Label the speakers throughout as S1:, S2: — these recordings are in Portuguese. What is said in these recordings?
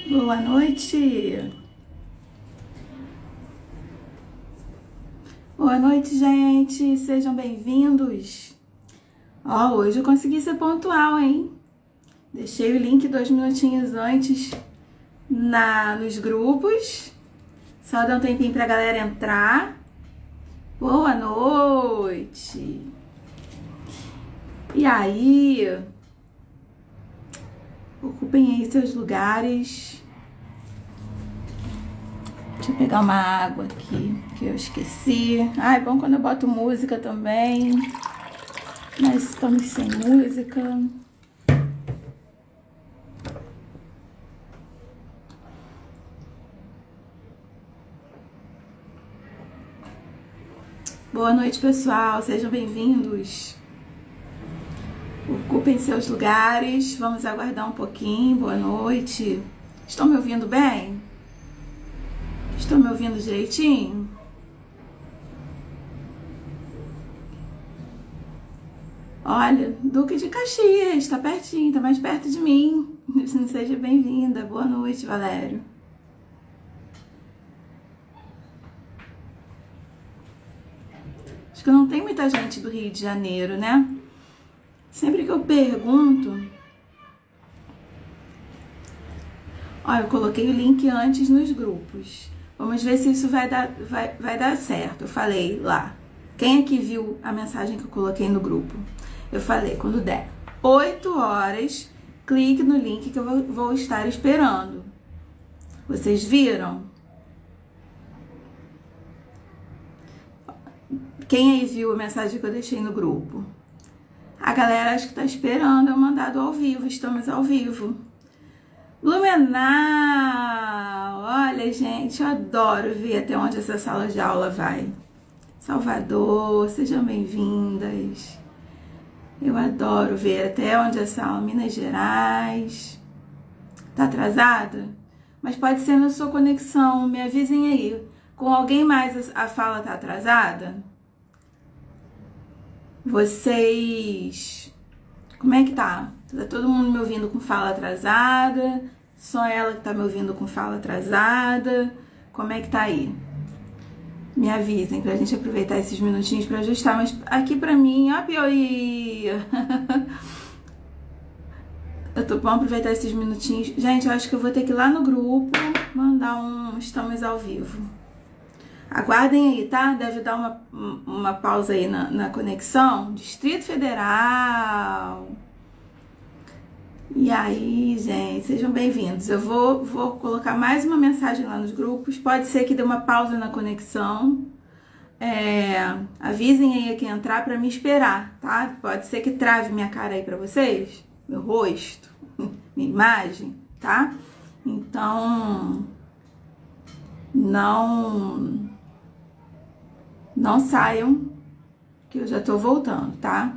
S1: Boa noite. Boa noite, gente. Sejam bem-vindos. Hoje eu consegui ser pontual, hein? Deixei o link 2 minutinhos antes nos grupos. Só dá um tempinho pra galera entrar. Boa noite. E aí? Ocupem aí seus lugares. Deixa eu pegar uma água aqui, que eu esqueci. É bom quando eu boto música também. Mas estamos sem música. Boa noite, pessoal. Sejam bem-vindos. Ocupem seus lugares. Vamos aguardar um pouquinho. Boa noite. Estão me ouvindo bem? Estão me ouvindo direitinho? Olha, Duque de Caxias, está pertinho, está mais perto de mim. Seja bem-vinda. Boa noite, Valério. Acho que não tem muita gente do Rio de Janeiro, né? Sempre que eu pergunto... Olha, eu coloquei o link antes nos grupos. Vamos ver se isso vai dar certo. Eu falei lá. Quem aqui viu a mensagem que eu coloquei no grupo? Eu falei, quando der 8 horas, clique no link que eu vou estar esperando. Vocês viram? Quem aí viu a mensagem que eu deixei no grupo? A galera acho que tá esperando eu mandar do ao vivo. Estamos ao vivo. Blumenau! Olha, gente, eu adoro ver até onde essa sala de aula vai. Salvador, sejam bem-vindas. Eu adoro ver até onde essa aula. Minas Gerais. Tá atrasada? Mas pode ser na sua conexão. Me avisem aí. Com alguém mais a fala tá atrasada? Vocês... Como é que tá? Tá todo mundo me ouvindo com fala atrasada? Só ela que tá me ouvindo com fala atrasada? Como é que tá aí? Me avisem pra gente aproveitar esses minutinhos pra ajustar. Mas aqui pra mim... Ó, Piauí! Vamos aproveitar esses minutinhos. Gente, eu acho que eu vou ter que ir lá no grupo mandar um estamos ao vivo. Aguardem aí, tá? Deve dar uma pausa aí na conexão. Distrito Federal. E aí, gente, sejam bem-vindos. Eu vou colocar mais uma mensagem lá nos grupos. Pode ser que dê uma pausa na conexão. Avisem aí a quem entrar pra me esperar, tá? Pode ser que trave minha cara aí pra vocês. Meu rosto, minha imagem, tá? Então, não saiam, que eu já tô voltando, tá?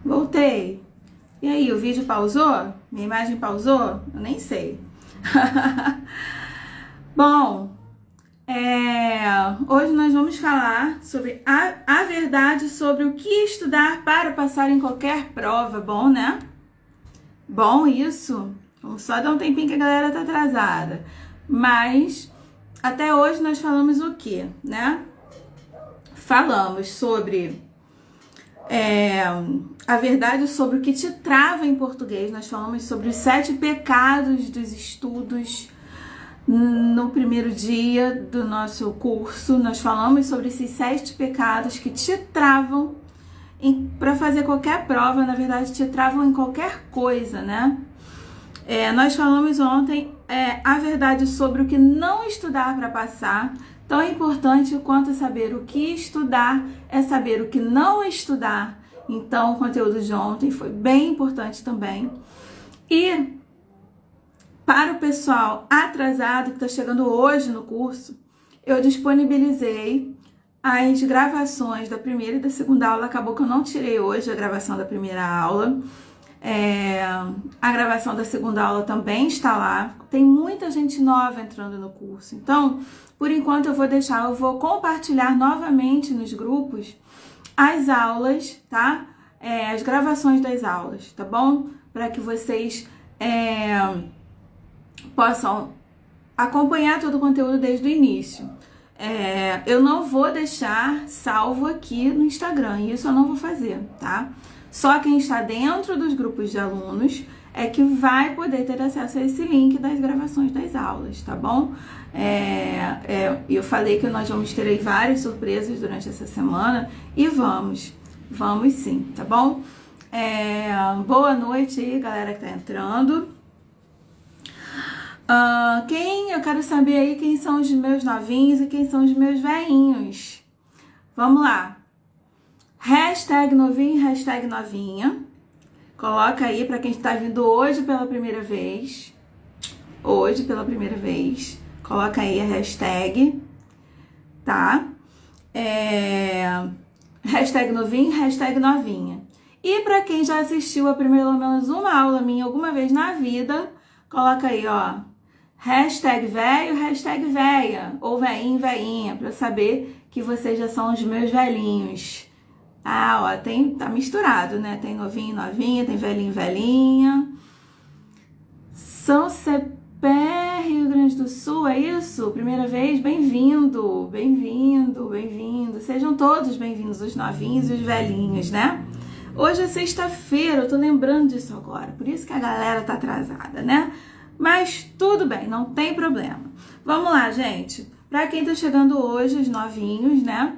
S1: Voltei. E aí, o vídeo pausou? Minha imagem pausou? Eu nem sei. Bom, hoje nós vamos falar sobre a verdade sobre o que estudar para passar em qualquer prova. Bom, né? Bom isso. Vamos só dar um tempinho que a galera tá atrasada. Mas... até hoje nós falamos o quê, né? Falamos sobre a verdade sobre o que te trava em português. Nós falamos sobre os 7 pecados dos estudos no primeiro dia do nosso curso. Nós falamos sobre esses 7 pecados que te travam para fazer qualquer prova. Na verdade, te travam em qualquer coisa, né? Nós falamos ontem a verdade sobre o que não estudar para passar. Tão importante quanto saber o que estudar é saber o que não estudar. Então, o conteúdo de ontem foi bem importante também. E para o pessoal atrasado que está chegando hoje no curso, eu disponibilizei as gravações da primeira e da segunda aula. Acabou que eu não tirei hoje a gravação da primeira aula. A gravação da segunda aula também está lá. Tem muita gente nova entrando no curso. Então, por enquanto eu vou compartilhar novamente nos grupos as aulas, tá? As gravações das aulas, tá bom? Para que vocês possam acompanhar todo o conteúdo desde o início. Eu não vou deixar salvo aqui no Instagram, isso eu não vou fazer, tá? Só quem está dentro dos grupos de alunos é que vai poder ter acesso a esse link das gravações das aulas, tá bom? Eu falei que nós vamos ter aí várias surpresas durante essa semana e vamos sim, tá bom? Boa noite aí, galera que tá entrando. Eu quero saber aí quem são os meus novinhos e quem são os meus velhinhos. Vamos lá. Hashtag novinho, hashtag novinha. Coloca aí para quem está vindo hoje pela primeira vez. Coloca aí a hashtag, tá? Hashtag novinho, hashtag novinha. E para quem já assistiu a pelo menos uma aula minha alguma vez na vida, coloca aí, ó. Hashtag velho, hashtag velha. Ou velhinho, velhinha. Para saber que vocês já são os meus velhinhos. Ó, tá misturado, né? Tem novinho, novinha, tem velhinho, velhinha. São Cepé, Rio Grande do Sul, é isso? Primeira vez? Bem-vindo, bem-vindo, bem-vindo. Sejam todos bem-vindos, os novinhos e os velhinhos, né? Hoje é sexta-feira, eu tô lembrando disso agora, por isso que a galera tá atrasada, né? Mas tudo bem, não tem problema. Vamos lá, gente. Pra quem tá chegando hoje, os novinhos, né?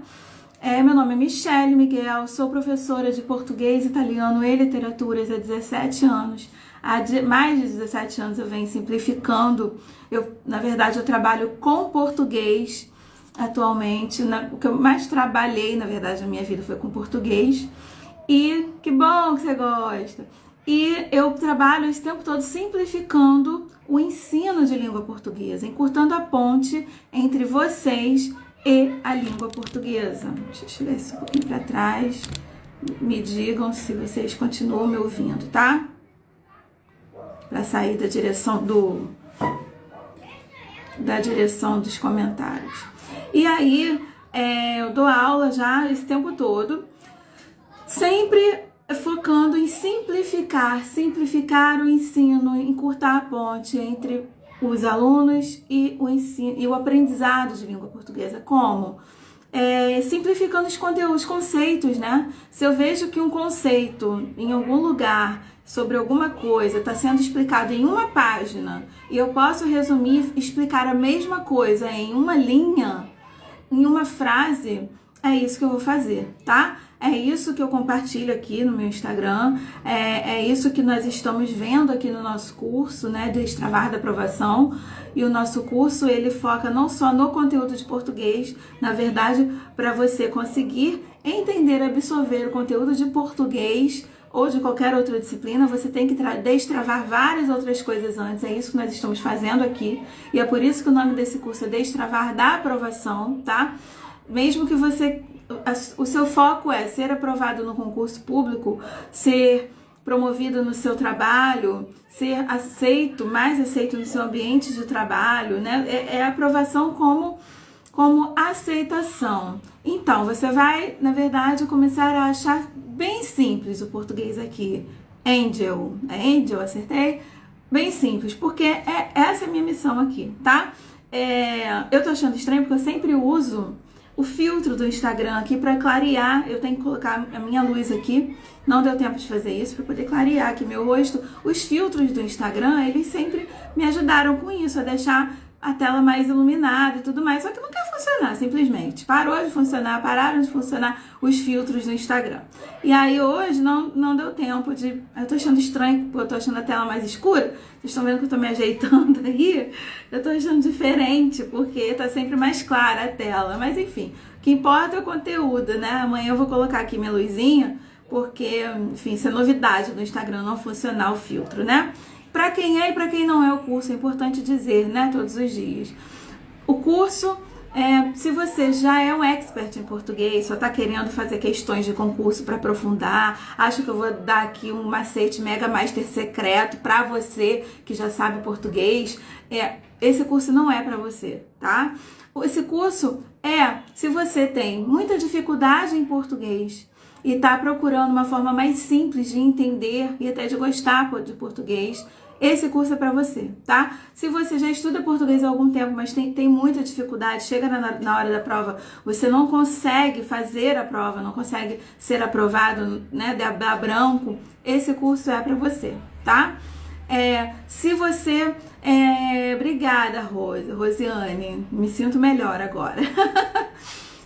S1: Meu nome é Michele Miguel, sou professora de português, italiano e literaturas há 17 anos. Há mais de 17 anos eu venho simplificando. Na verdade, eu trabalho com português atualmente. O que eu mais trabalhei, na verdade, na minha vida foi com português. E que bom que você gosta! E eu trabalho esse tempo todo simplificando o ensino de língua portuguesa, encurtando a ponte entre vocês e a língua portuguesa. Deixa eu tirar isso um pouquinho para trás. Me digam se vocês continuam me ouvindo, tá? Para sair da direção dos comentários. E aí, eu dou aula já esse tempo todo, sempre focando em simplificar o ensino, encurtar a ponte entre os alunos e o ensino e o aprendizado de língua portuguesa. Como? Simplificando os conceitos, né? Se eu vejo que um conceito em algum lugar sobre alguma coisa está sendo explicado em uma página e eu posso resumir, explicar a mesma coisa em uma linha, em uma frase, é isso que eu vou fazer, tá? É isso que eu compartilho aqui no meu Instagram, é isso que nós estamos vendo aqui no nosso curso, né, Destravar da Aprovação. E o nosso curso, ele foca não só no conteúdo de português, na verdade, para você conseguir entender, absorver o conteúdo de português ou de qualquer outra disciplina, você tem que destravar várias outras coisas antes. É isso que nós estamos fazendo aqui. E é por isso que o nome desse curso é Destravar da Aprovação, tá? Mesmo que o seu foco é ser aprovado no concurso público, ser promovido no seu trabalho, ser mais aceito no seu ambiente de trabalho, né? É aprovação como aceitação. Então, você vai, na verdade, começar a achar bem simples o português aqui. Angel, acertei? Bem simples, porque essa é a minha missão aqui, tá? Eu tô achando estranho porque eu sempre uso o filtro do Instagram aqui para clarear. Eu tenho que colocar a minha luz aqui. Não deu tempo de fazer isso para poder clarear aqui meu rosto. Os filtros do Instagram, eles sempre me ajudaram com isso, a deixar a tela mais iluminada e tudo mais. Só que não quer funcionar, simplesmente. Pararam de funcionar os filtros do Instagram. E aí hoje não deu tempo de... Eu tô achando estranho, porque eu tô achando a tela mais escura. Vocês estão vendo que eu tô me ajeitando aí? Eu tô achando diferente, porque tá sempre mais clara a tela. Mas enfim, o que importa é o conteúdo, né? Amanhã eu vou colocar aqui minha luzinha, porque, enfim, isso é novidade do Instagram não funcionar o filtro, né? Para quem é e para quem não é o curso, é importante dizer, né, todos os dias. O curso, se você já é um expert em português, só está querendo fazer questões de concurso para aprofundar, acho que eu vou dar aqui um macete Mega Master secreto para você que já sabe português, esse curso não é para você, tá? Esse curso se você tem muita dificuldade em português, e está procurando uma forma mais simples de entender e até de gostar de português, esse curso é para você, tá? Se você já estuda português há algum tempo, mas tem muita dificuldade, chega na hora da prova, você não consegue fazer a prova, não consegue ser aprovado, né, dar branco, esse curso é para você, tá? Se você... obrigada, Rosiane, me sinto melhor agora.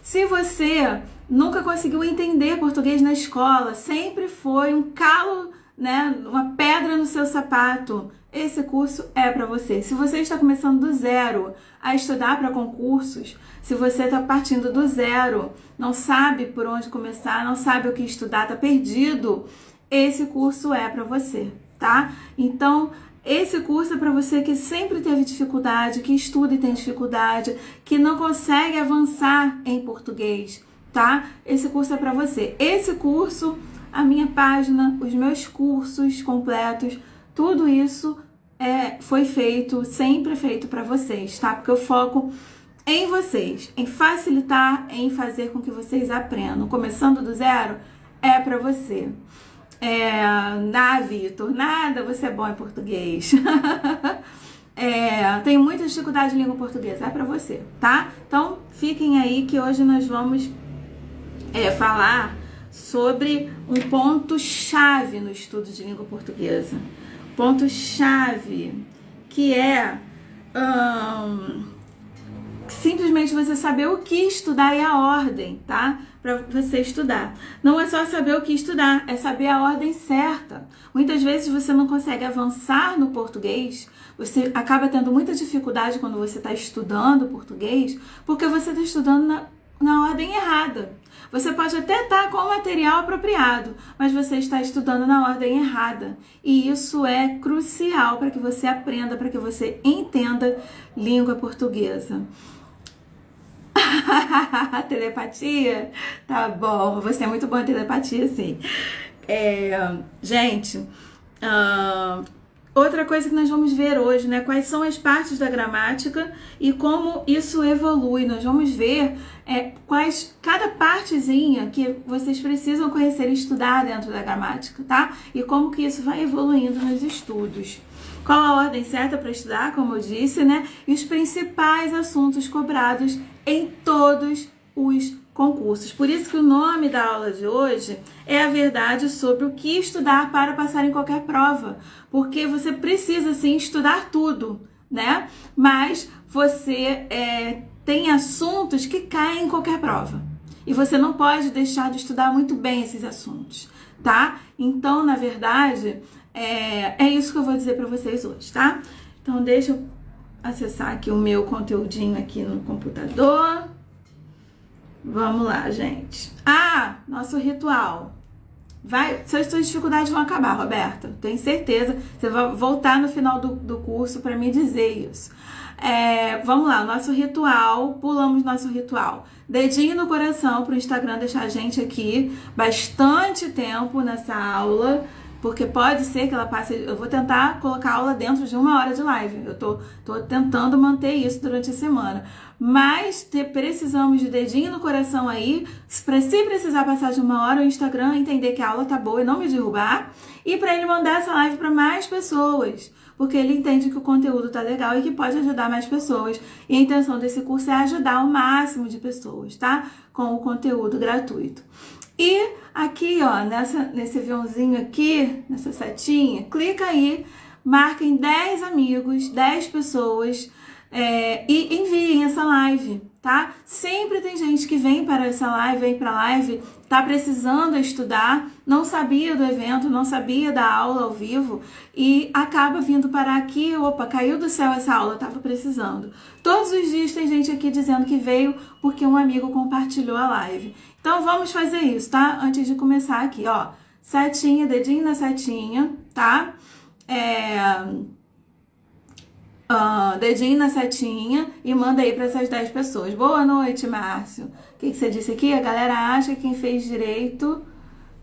S1: Se você nunca conseguiu entender português na escola, sempre foi um calo, né, uma pedra no seu sapato, esse curso é para você. Se você está começando do zero a estudar para concursos, se você está partindo do zero, não sabe por onde começar, não sabe o que estudar, está perdido, esse curso é para você, tá? Então, esse curso é para você que sempre teve dificuldade, que estuda e tem dificuldade, que não consegue avançar em português, tá? Esse curso é para você. Esse curso, a minha página, os meus cursos completos, tudo isso foi feito, sempre feito para vocês, tá? Porque eu foco em vocês, em facilitar, em fazer com que vocês aprendam. Começando do zero, é para você. Vitor, nada, você é bom em português. Tenho muita dificuldade em língua portuguesa, é pra você, tá? Então, fiquem aí que hoje nós vamos falar sobre um ponto-chave no estudo de língua portuguesa. Ponto-chave, que é simplesmente você saber o que estudar e a ordem, tá? Para você estudar. Não é só saber o que estudar, é saber a ordem certa. Muitas vezes você não consegue avançar no português, você acaba tendo muita dificuldade quando você está estudando português, porque você está estudando na ordem errada. Você pode até estar com o material apropriado, mas você está estudando na ordem errada. E isso é crucial para que você aprenda, para que você entenda língua portuguesa. Telepatia? Tá bom, você é muito boa em telepatia, sim. Gente, outra coisa que nós vamos ver hoje, né? Quais são as partes da gramática e como isso evolui. Nós vamos ver cada partezinha que vocês precisam conhecer e estudar dentro da gramática, tá? E como que isso vai evoluindo nos estudos. Qual a ordem certa para estudar, como eu disse, né? E os principais assuntos cobrados em todos os concursos. Por isso que o nome da aula de hoje é a verdade sobre o que estudar para passar em qualquer prova. Porque você precisa, sim, estudar tudo, né? Mas você tem assuntos que caem em qualquer prova. E você não pode deixar de estudar muito bem esses assuntos, tá? Então, na verdade, é isso que eu vou dizer para vocês hoje, tá? Então, deixa eu acessar aqui o meu conteúdinho aqui no computador. Vamos lá, gente. Nosso ritual. Suas dificuldades vão acabar, Roberta. Tenho certeza. Você vai voltar no final do curso para me dizer isso. Vamos lá, nosso ritual. Pulamos nosso ritual. Dedinho no coração para o Instagram deixar a gente aqui bastante tempo nessa aula. Porque pode ser que ela passe... Eu vou tentar colocar a aula dentro de 1 hora de live. Eu tô tentando manter isso durante a semana. Mas precisamos de dedinho no coração aí. Se precisar passar de 1 hora, o Instagram entender que a aula tá boa e não me derrubar. E para ele mandar essa live para mais pessoas. Porque ele entende que o conteúdo tá legal e que pode ajudar mais pessoas. E a intenção desse curso é ajudar o máximo de pessoas, tá? Com o conteúdo gratuito. E aqui, ó, nesse aviãozinho aqui, nessa setinha, clica aí, marca em 10 amigos, 10 pessoas e enviem essa live, tá? Sempre tem gente que vem para essa live, vem para a live, tá precisando estudar, não sabia do evento, não sabia da aula ao vivo e acaba vindo parar aqui, opa, caiu do céu essa aula, tava precisando. Todos os dias tem gente aqui dizendo que veio porque um amigo compartilhou a live. Então, vamos fazer isso, tá? Antes de começar aqui, ó. Setinha, dedinho na setinha, tá? Dedinho na setinha e manda aí para essas 10 pessoas. Boa noite, Márcio. O que você disse aqui? A galera acha que quem fez direito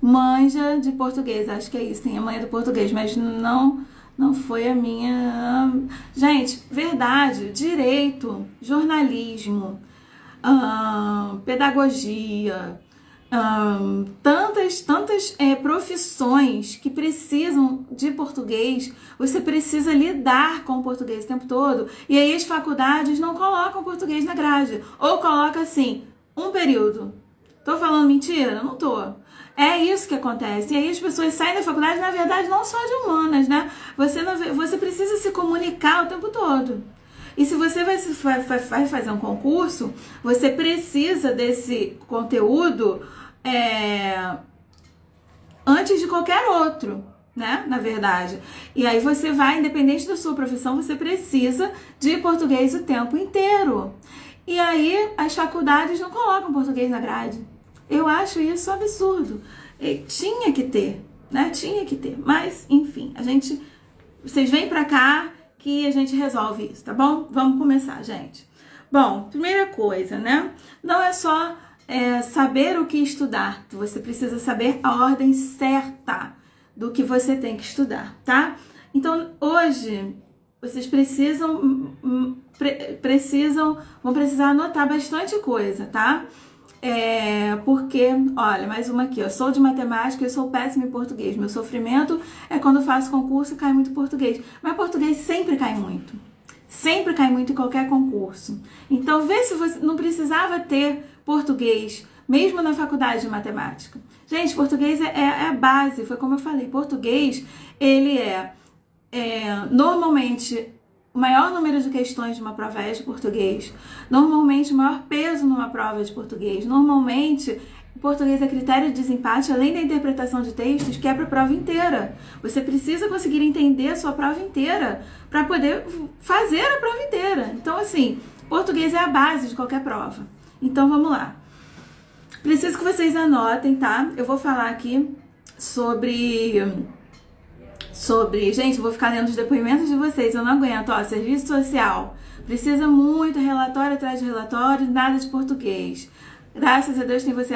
S1: manja de português. Acho que é isso, tem a manha do português, mas não foi a minha... Gente, verdade, direito, jornalismo... pedagogia, tantas profissões que precisam de português, você precisa lidar com o português o tempo todo, e aí as faculdades não colocam português na grade, ou coloca assim, um período. Tô falando mentira? Não tô. É isso que acontece. E aí as pessoas saem da faculdade, na verdade, não só de humanas, né? Você precisa se comunicar o tempo todo. E se você vai fazer um concurso, você precisa desse conteúdo antes de qualquer outro, né? Na verdade. E aí você vai, independente da sua profissão, você precisa de português o tempo inteiro. E aí as faculdades não colocam português na grade. Eu acho isso absurdo. Tinha que ter, né? Tinha que ter. Mas, enfim, vocês vêm pra cá que a gente resolve isso, tá bom? Vamos começar, gente. Bom, primeira coisa, né? Não é só saber o que estudar. Você precisa saber a ordem certa do que você tem que estudar, tá? Então, hoje, vocês vão precisar anotar bastante coisa, tá? Porque, olha, mais uma aqui, eu sou de matemática e sou péssima em português. Meu sofrimento é quando faço concurso e cai muito português. Mas português sempre cai muito. Sempre cai muito em qualquer concurso. Então, vê se você não precisava ter português, mesmo na faculdade de matemática. Gente, português é a base, foi como eu falei. Português, ele normalmente, o maior número de questões de uma prova é de português. Normalmente, o maior peso numa prova é de português. Normalmente, o português é critério de desempate, além da interpretação de textos, que é para a prova inteira. Você precisa conseguir entender a sua prova inteira para poder fazer a prova inteira. Então, assim, português é a base de qualquer prova. Então, vamos lá. Preciso que vocês anotem, tá? Eu vou falar aqui sobre... Gente, eu vou ficar lendo os depoimentos de vocês, eu não aguento, ó, serviço social, precisa muito, relatório atrás de relatório, nada de português. Graças a Deus tem você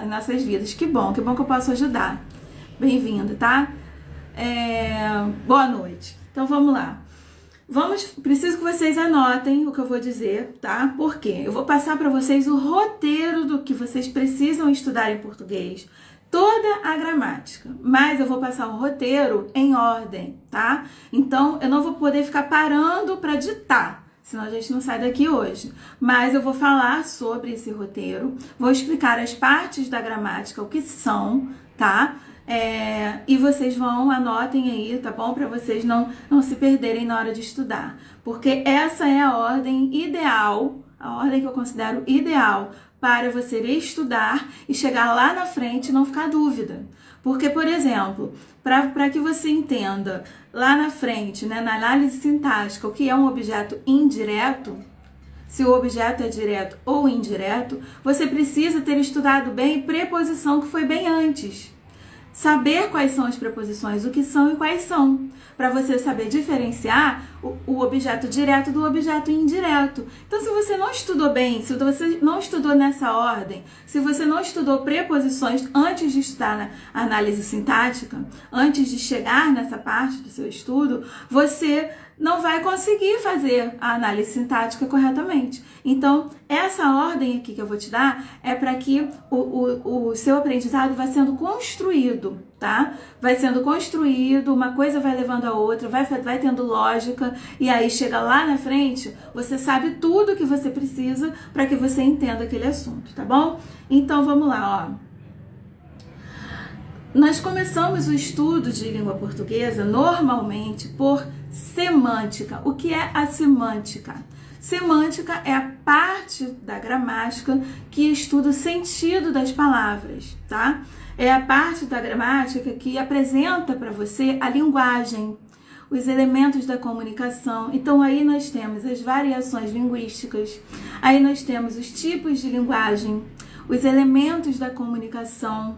S1: em nossas vidas, que bom que eu posso ajudar. Bem-vindo, tá? Boa noite. Então, vamos lá. Preciso que vocês anotem o que eu vou dizer, tá? Por quê? Eu vou passar para vocês o roteiro do que vocês precisam estudar em português, toda a gramática, mas eu vou passar o roteiro em ordem, tá? Então, eu não vou poder ficar parando para ditar, senão a gente não sai daqui hoje. Mas eu vou falar sobre esse roteiro, vou explicar as partes da gramática, o que são, tá? E vocês anotem aí, tá bom? Para vocês não se perderem na hora de estudar. Porque essa é a ordem ideal, a ordem que eu considero ideal para você estudar e chegar lá na frente e não ficar dúvida. Porque, por exemplo, para que você entenda lá na frente, né, na análise sintática, o que é um objeto indireto, se o objeto é direto ou indireto, você precisa ter estudado bem preposição que foi bem antes. Saber quais são as preposições, o que são e quais são, para você saber diferenciar o objeto direto do objeto indireto. Então, se você não estudou bem, se você não estudou nessa ordem, se você não estudou preposições antes de estudar a análise sintática, antes de chegar nessa parte do seu estudo, você não vai conseguir fazer a análise sintática corretamente. Então, essa ordem aqui que eu vou te dar é para que o seu aprendizado vá sendo construído, tá? Vai sendo construído, uma coisa vai levando a outra, vai tendo lógica, e aí chega lá na frente, você sabe tudo que você precisa para que você entenda aquele assunto, tá bom? Então, vamos lá, ó. Nós começamos o estudo de língua portuguesa normalmente por semântica. O que é a semântica? Semântica é a parte da gramática que estuda o sentido das palavras, tá? É a parte da gramática que apresenta para você a linguagem, os elementos da comunicação. Então, aí nós temos as variações linguísticas, aí nós temos os tipos de linguagem, os elementos da comunicação,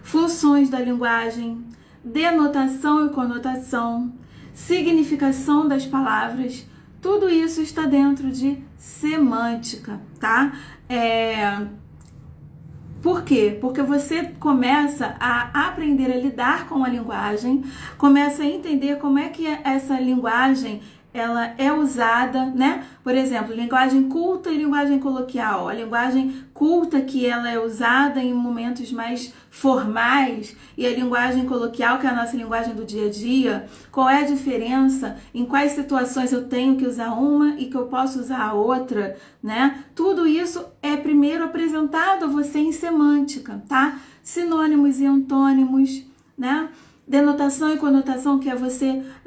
S1: funções da linguagem, denotação e conotação, significação das palavras, tudo isso está dentro de semântica, tá? Por quê? Porque você começa a aprender a lidar com a linguagem, começa a entender como é que essa linguagem ela é usada, né? Por exemplo, linguagem culta e linguagem coloquial. A linguagem culta, que ela é usada em momentos mais formais, e a linguagem coloquial, que é a nossa linguagem do dia a dia. Qual é a diferença? Em quais situações eu tenho que usar uma e que eu posso usar a outra, né? Tudo isso é primeiro apresentado a você em semântica, tá? Sinônimos e antônimos, né? Denotação e conotação, que é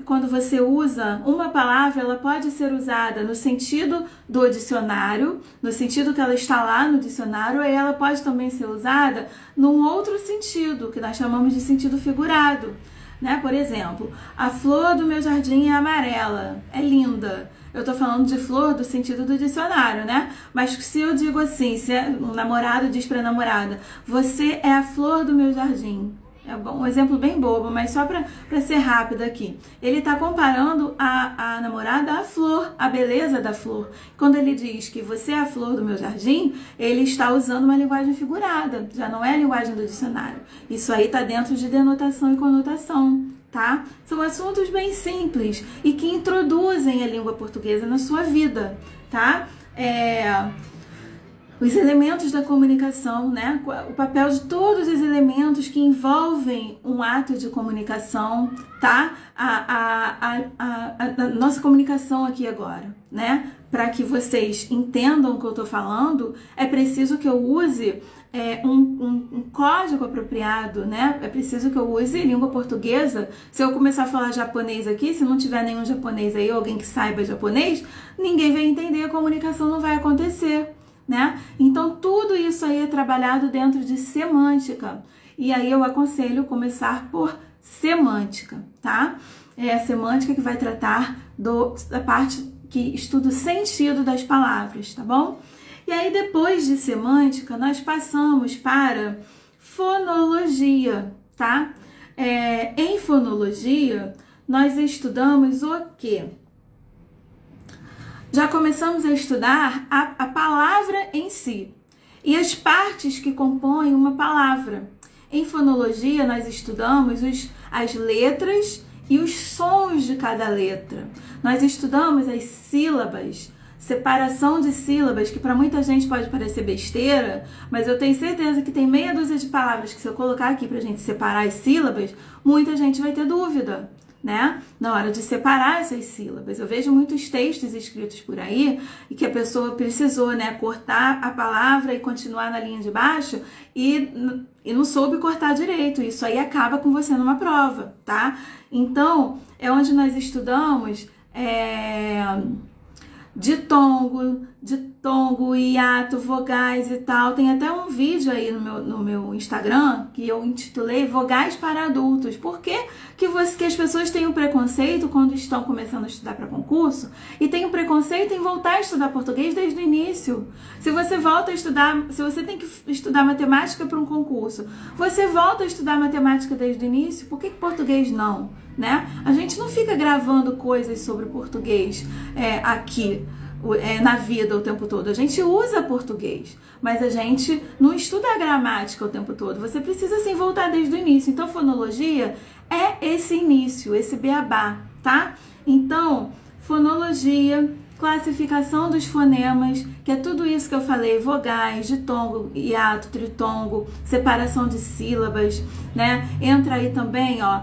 S1: quando você usa uma palavra, ela pode ser usada no sentido do dicionário, no sentido que ela está lá no dicionário, e ela pode também ser usada num outro sentido, que nós chamamos de sentido figurado, né? Por exemplo, a flor do meu jardim é amarela, é linda. Eu tô falando de flor do sentido do dicionário, né? Mas se eu digo assim, se um namorado diz pra namorada, você é a flor do meu jardim. É um exemplo bem bobo, mas só para ser rápido aqui. Ele está comparando a namorada à flor, a beleza da flor. Quando ele diz que você é a flor do meu jardim, ele está usando uma linguagem figurada, já não é a linguagem do dicionário. Isso aí está dentro de denotação e conotação, tá? São assuntos bem simples e que introduzem a língua portuguesa na sua vida, tá? Os elementos da comunicação, né? O papel de todos os elementos que envolvem um ato de comunicação, tá? A nossa comunicação aqui agora, né? Para que vocês entendam o que eu tô falando, é preciso que eu use um código apropriado, né? É preciso que eu use língua portuguesa. Se eu começar a falar japonês aqui, se não tiver nenhum japonês aí, alguém que saiba japonês, ninguém vai entender, a comunicação não vai acontecer, né? Então tudo isso aí é trabalhado dentro de semântica, e aí eu aconselho começar por semântica, tá? É a semântica que vai tratar da parte que estuda o sentido das palavras, tá bom? E aí depois de semântica nós passamos para fonologia, tá? Em fonologia nós estudamos o quê? Já começamos a estudar a palavra em si e as partes que compõem uma palavra. Em fonologia, nós estudamos as letras e os sons de cada letra. Nós estudamos as sílabas, separação de sílabas, que para muita gente pode parecer besteira, mas eu tenho certeza que tem meia dúzia de palavras que, se eu colocar aqui para a gente separar as sílabas, muita gente vai ter dúvida, né? Na hora de separar essas sílabas. Eu vejo muitos textos escritos por aí e que a pessoa precisou, né, cortar a palavra e continuar na linha de baixo e não soube cortar direito. Isso aí acaba com você numa prova, tá? Então, é onde nós estudamos ditongo, hiato, vogais e tal. Tem até um vídeo aí no meu Instagram que eu intitulei Vogais para Adultos. Por que as pessoas têm um preconceito quando estão começando a estudar para concurso e têm um preconceito em voltar a estudar português desde o início? Se você volta a estudar, se você tem que estudar matemática para um concurso, você volta a estudar matemática desde o início, por que português não? Né? A gente não fica gravando coisas sobre português aqui na vida o tempo todo. A gente usa português, mas a gente não estuda a gramática o tempo todo. Você precisa sim voltar desde o início. Então, fonologia é esse início, esse beabá, tá? Então, fonologia, classificação dos fonemas, que é tudo isso que eu falei: vogais, ditongo, hiato, tritongo, separação de sílabas, né? Entra aí também, ó,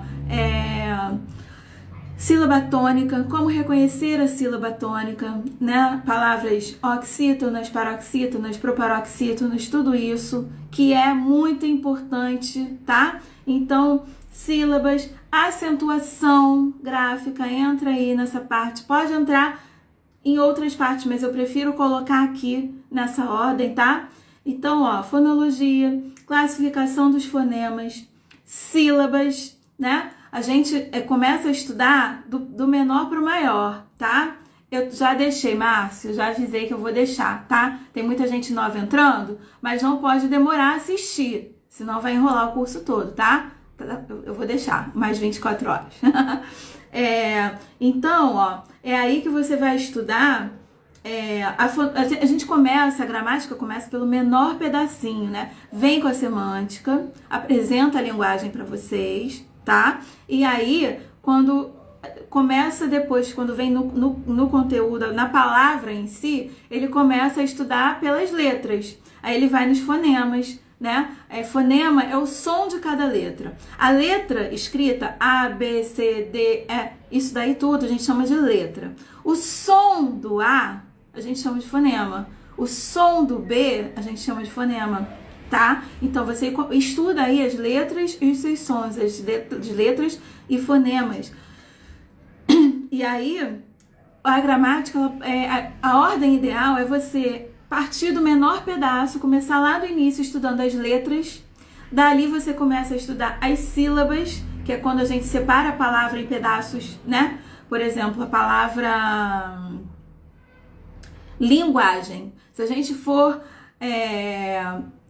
S1: sílaba tônica, como reconhecer a sílaba tônica, né? Palavras oxítonas, paroxítonas, proparoxítonas, tudo isso que é muito importante, tá? Então, sílabas, acentuação gráfica, entra aí nessa parte, pode entrar em outras partes, mas eu prefiro colocar aqui nessa ordem, tá? Então, ó, fonologia, classificação dos fonemas, sílabas, né? A gente começa a estudar do menor para o maior, tá? Eu já deixei, Márcio, já avisei que eu vou deixar, tá? Tem muita gente nova entrando, mas não pode demorar a assistir, senão vai enrolar o curso todo, tá? Eu vou deixar mais 24 horas. Então, ó, é aí que você vai estudar. A gente começa, a gramática começa pelo menor pedacinho, né? Vem com a semântica, apresenta a linguagem para vocês, tá? E aí, quando começa depois, quando vem no conteúdo, na palavra em si, ele começa a estudar pelas letras. Aí ele vai nos fonemas, né? Fonema é o som de cada letra. A letra escrita A, B, C, D, E, isso daí tudo a gente chama de letra. O som do A, a gente chama de fonema. O som do B, a gente chama de fonema, tá? Então você estuda aí as letras e os seus sons, as letras e fonemas. E aí, a gramática, a ordem ideal é você partir do menor pedaço, começar lá do início estudando as letras, dali você começa a estudar as sílabas, que é quando a gente separa a palavra em pedaços, né? Por exemplo, a palavra linguagem. Se a gente for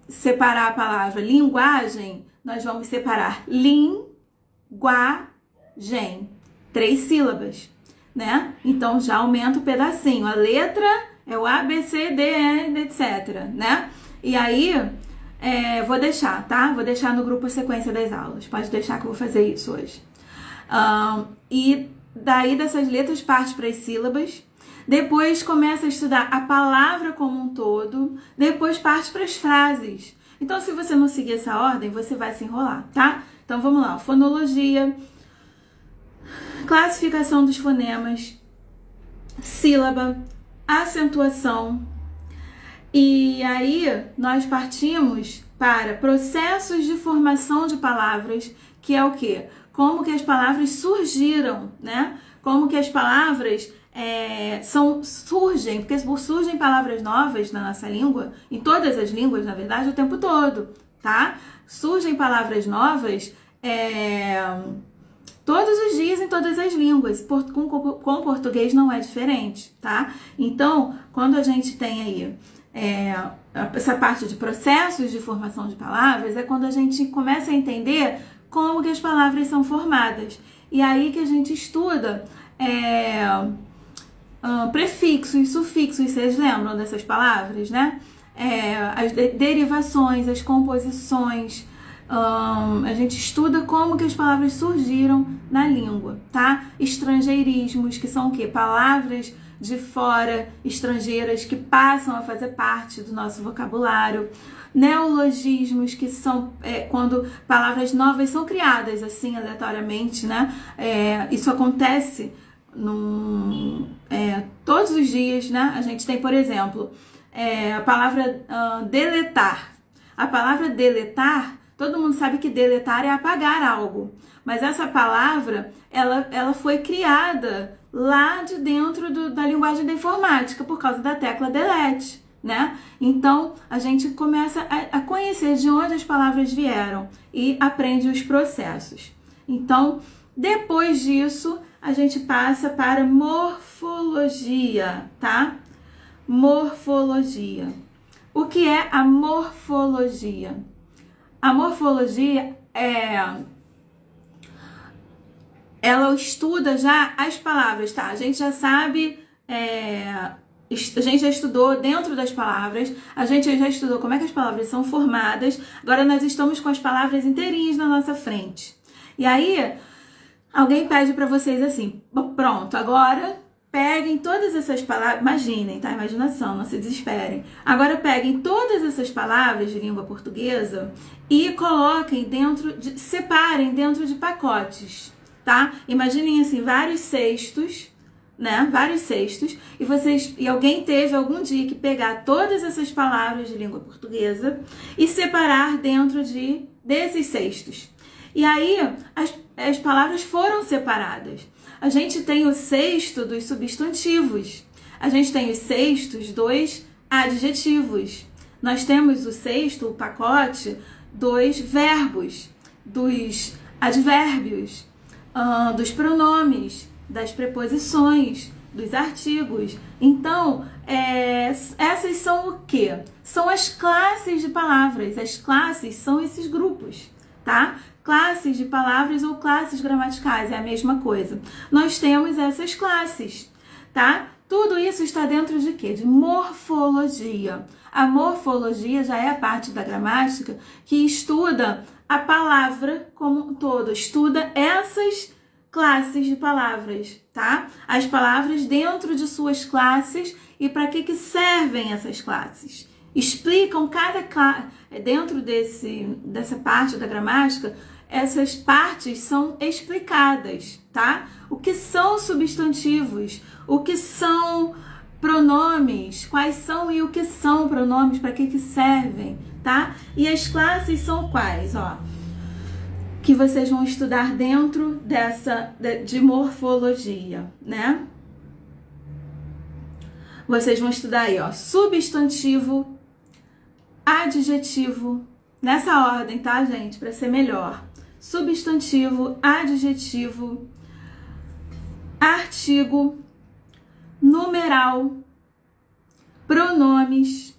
S1: separar a palavra linguagem, nós vamos separar linguagem, 3 sílabas, né? Então já aumenta o pedacinho. A letra é o A, B, C, D, E, etc, né? E aí, vou deixar, tá? Vou deixar no grupo a sequência das aulas. Pode deixar que eu vou fazer isso hoje. E daí dessas letras parte para as sílabas. Depois começa a estudar a palavra como um todo. Depois parte para as frases. Então, se você não seguir essa ordem, você vai se enrolar, tá? Então, vamos lá. Fonologia, classificação dos fonemas, sílaba, acentuação. E aí, nós partimos para processos de formação de palavras, que é o quê? Como que as palavras surgiram, né? Como que as palavras surgem, porque surgem palavras novas na nossa língua, em todas as línguas, na verdade, o tempo todo, tá? Surgem palavras novas todos os dias em todas as línguas. Com o português não é diferente, tá? Então, quando a gente tem aí essa parte de processos de formação de palavras, é quando a gente começa a entender como que as palavras são formadas. E aí que a gente estuda prefixos, sufixos, vocês lembram dessas palavras, né? As derivações, as composições. A gente estuda como que as palavras surgiram na língua, tá? Estrangeirismos, que são o quê? Palavras de fora, estrangeiras, que passam a fazer parte do nosso vocabulário. Neologismos, que são quando palavras novas são criadas assim aleatoriamente, né? Isso acontece todos os dias, né? A gente tem, por exemplo, a palavra deletar. A palavra deletar, todo mundo sabe que deletar é apagar algo, mas essa palavra, ela foi criada lá de dentro da linguagem da informática, por causa da tecla delete, né? Então, a gente começa a conhecer de onde as palavras vieram e aprende os processos. Então, depois disso, a gente passa para morfologia, tá? Morfologia. O que é a morfologia? A morfologia ela estuda já as palavras, tá? A gente já sabe, a gente já estudou dentro das palavras, a gente já estudou como é que as palavras são formadas, agora nós estamos com as palavras inteirinhas na nossa frente. E aí, alguém pede para vocês assim, pronto, agora peguem todas essas palavras, imaginem, tá? Imaginação, não se desesperem. Agora peguem todas essas palavras de língua portuguesa e coloquem separem dentro de pacotes, tá? Imaginem assim, vários cestos, né? Vários cestos, e alguém teve algum dia que pegar todas essas palavras de língua portuguesa e separar dentro desses cestos. E aí, as palavras foram separadas. A gente tem o cesto dos substantivos. A gente tem os cestos dos adjetivos. Nós temos o cesto, o pacote, dos verbos, dos advérbios, dos pronomes, das preposições, dos artigos. Então, essas são o quê? São as classes de palavras. As classes são esses grupos, tá? Classes de palavras ou classes gramaticais, é a mesma coisa. Nós temos essas classes, tá? Tudo isso está dentro de quê? De morfologia. A morfologia já é a parte da gramática que estuda a palavra como um todo, estuda essas classes de palavras, tá? As palavras dentro de suas classes e para que servem essas classes. Explicam cada classe, dentro dessa parte da gramática, essas partes são explicadas, tá? O que são substantivos, o que são pronomes, quais são e o que são pronomes, para que servem, tá? E as classes são quais, ó? Que vocês vão estudar dentro de morfologia, né? Vocês vão estudar aí, ó, substantivo, adjetivo, nessa ordem, tá, gente? Para ser melhor. Substantivo, adjetivo, artigo, numeral, pronomes,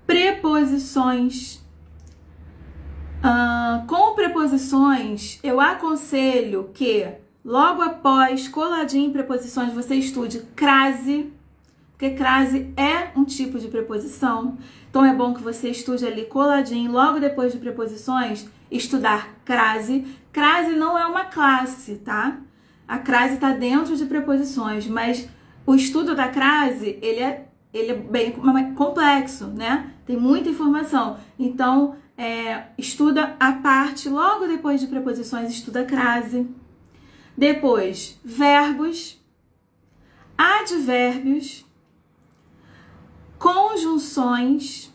S1: preposições. Com preposições, eu aconselho que logo após, coladinho em preposições, você estude crase, porque crase é um tipo de preposição. Então é bom que você estude ali coladinho, logo depois de preposições, estudar crase. Crase não é uma classe, tá? A crase está dentro de preposições, mas o estudo da crase, ele é bem complexo, né? Tem muita informação. Então, estuda a parte, logo depois de preposições, estuda crase. Depois, verbos, advérbios, conjunções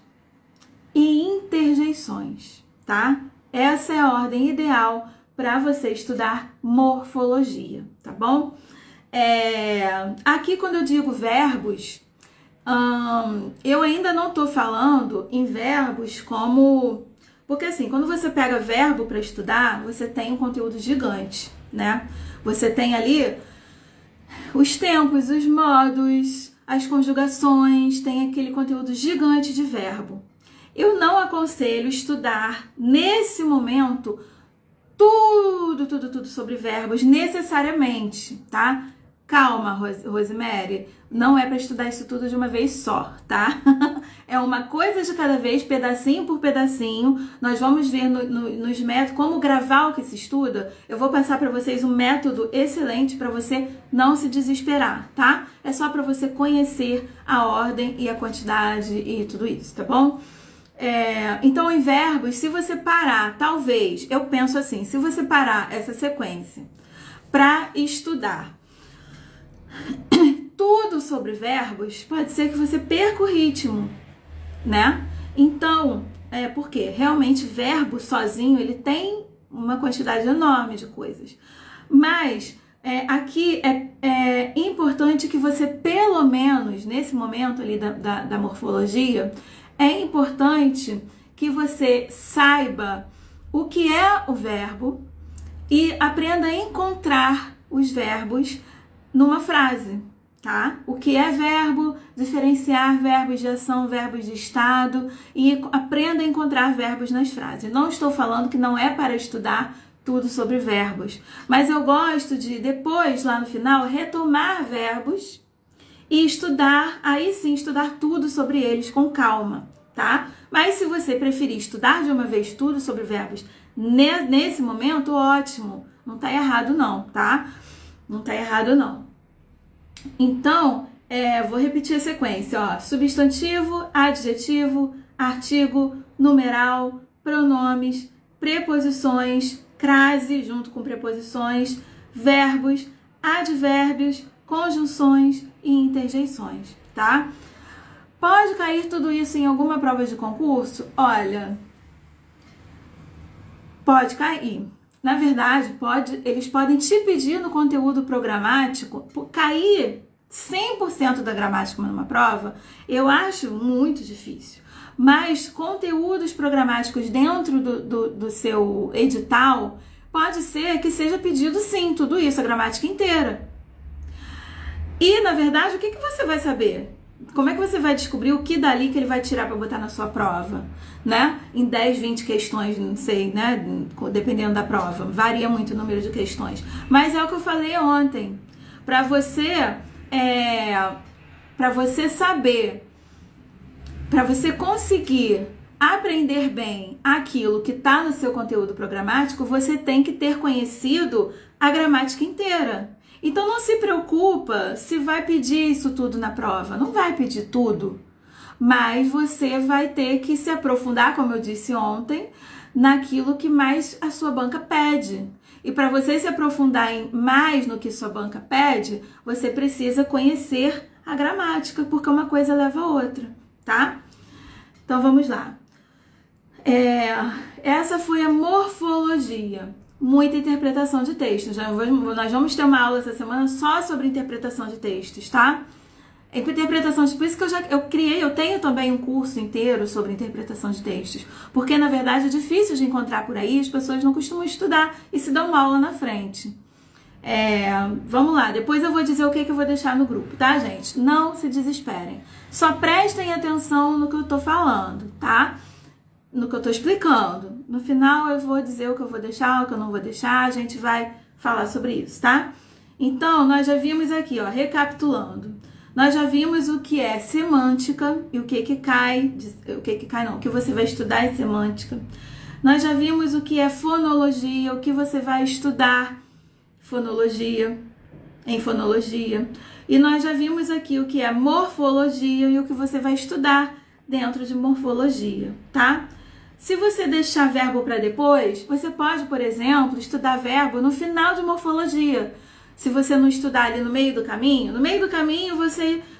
S1: e interjeições, tá? Essa é a ordem ideal para você estudar morfologia, tá bom? Aqui, quando eu digo verbos, eu ainda não tô falando em verbos como... Porque assim, quando você pega verbo para estudar, você tem um conteúdo gigante, né? Você tem ali os tempos, os modos, as conjugações, tem aquele conteúdo gigante de verbo. Eu não aconselho estudar, nesse momento, tudo sobre verbos necessariamente, tá? Calma, Rosemary, não é para estudar isso tudo de uma vez só, tá? É uma coisa de cada vez, pedacinho por pedacinho. Nós vamos ver nos métodos como gravar o que se estuda. Eu vou passar para vocês um método excelente para você não se desesperar, tá? É só para você conhecer a ordem e a quantidade e tudo isso, tá bom? Então, em verbos, se você parar, talvez, eu penso assim, se você parar essa sequência para estudar tudo sobre verbos, pode ser que você perca o ritmo, né? Então, porque realmente verbo sozinho, ele tem uma quantidade enorme de coisas. Mas aqui é importante que você, pelo menos nesse momento ali da morfologia, é importante que você saiba o que é o verbo e aprenda a encontrar os verbos numa frase, tá? O que é verbo, diferenciar verbos de ação, verbos de estado e aprenda a encontrar verbos nas frases. Não estou falando que não é para estudar tudo sobre verbos, mas eu gosto de depois, lá no final, retomar verbos e estudar, aí sim, estudar tudo sobre eles com calma, tá? Mas se você preferir estudar de uma vez tudo sobre verbos nesse momento, ótimo, não tá errado não, tá? Não tá errado, não. Então, vou repetir a sequência, ó. Substantivo, adjetivo, artigo, numeral, pronomes, preposições, crase junto com preposições, verbos, advérbios, conjunções e interjeições, tá? Pode cair tudo isso em alguma prova de concurso? Olha, pode cair. Na verdade, eles podem te pedir no conteúdo programático, cair 100% da gramática numa prova, eu acho muito difícil. Mas conteúdos programáticos dentro do seu edital, pode ser que seja pedido sim, tudo isso, a gramática inteira. E, na verdade, o que você vai saber? Como é que você vai descobrir o que dali que ele vai tirar para botar na sua prova, né? Em 10, 20 questões, não sei, né? Dependendo da prova, varia muito o número de questões. Mas é o que eu falei ontem. Para você saber, para você conseguir aprender bem aquilo que está no seu conteúdo programático, você tem que ter conhecido a gramática inteira. Então não se preocupa se vai pedir isso tudo na prova, não vai pedir tudo, mas você vai ter que se aprofundar, como eu disse ontem, naquilo que mais a sua banca pede. E para você se aprofundar mais no que sua banca pede, você precisa conhecer a gramática, porque uma coisa leva a outra, tá? Então vamos lá. Essa foi a morfologia. Muita interpretação de textos. Nós vamos ter uma aula essa semana só sobre interpretação de textos, tá? Interpretação de... Por isso que eu tenho também um curso inteiro sobre interpretação de textos. Porque, na verdade, é difícil de encontrar por aí, as pessoas não costumam estudar e se dão uma aula na frente. Vamos lá, depois eu vou dizer o que eu vou deixar no grupo, tá, gente? Não se desesperem. Só prestem atenção no que eu tô falando, tá? No que eu tô explicando. No final eu vou dizer o que eu vou deixar, o que eu não vou deixar, a gente vai falar sobre isso, tá? Então, nós já vimos aqui, ó, recapitulando. Nós já vimos o que é semântica e o que cai, o que você vai estudar em semântica. Nós já vimos o que é fonologia, o que você vai estudar em fonologia. E nós já vimos aqui o que é morfologia e o que você vai estudar dentro de morfologia, tá? Se você deixar verbo para depois, você pode, por exemplo, estudar verbo no final de morfologia. Se você não estudar ali no meio do caminho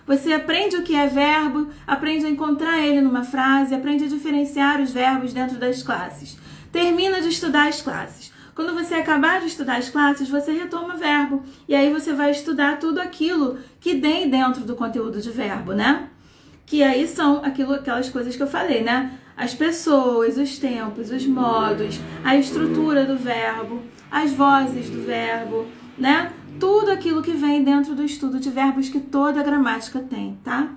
S1: você aprende o que é verbo, aprende a encontrar ele numa frase, aprende a diferenciar os verbos dentro das classes. Termina de estudar as classes. Quando você acabar de estudar as classes, você retoma verbo. E aí você vai estudar tudo aquilo que tem dentro do conteúdo de verbo, né? Que aí são aquelas coisas que eu falei, né? As pessoas, os tempos, os modos, a estrutura do verbo, as vozes do verbo, né? Tudo aquilo que vem dentro do estudo de verbos que toda gramática tem, tá?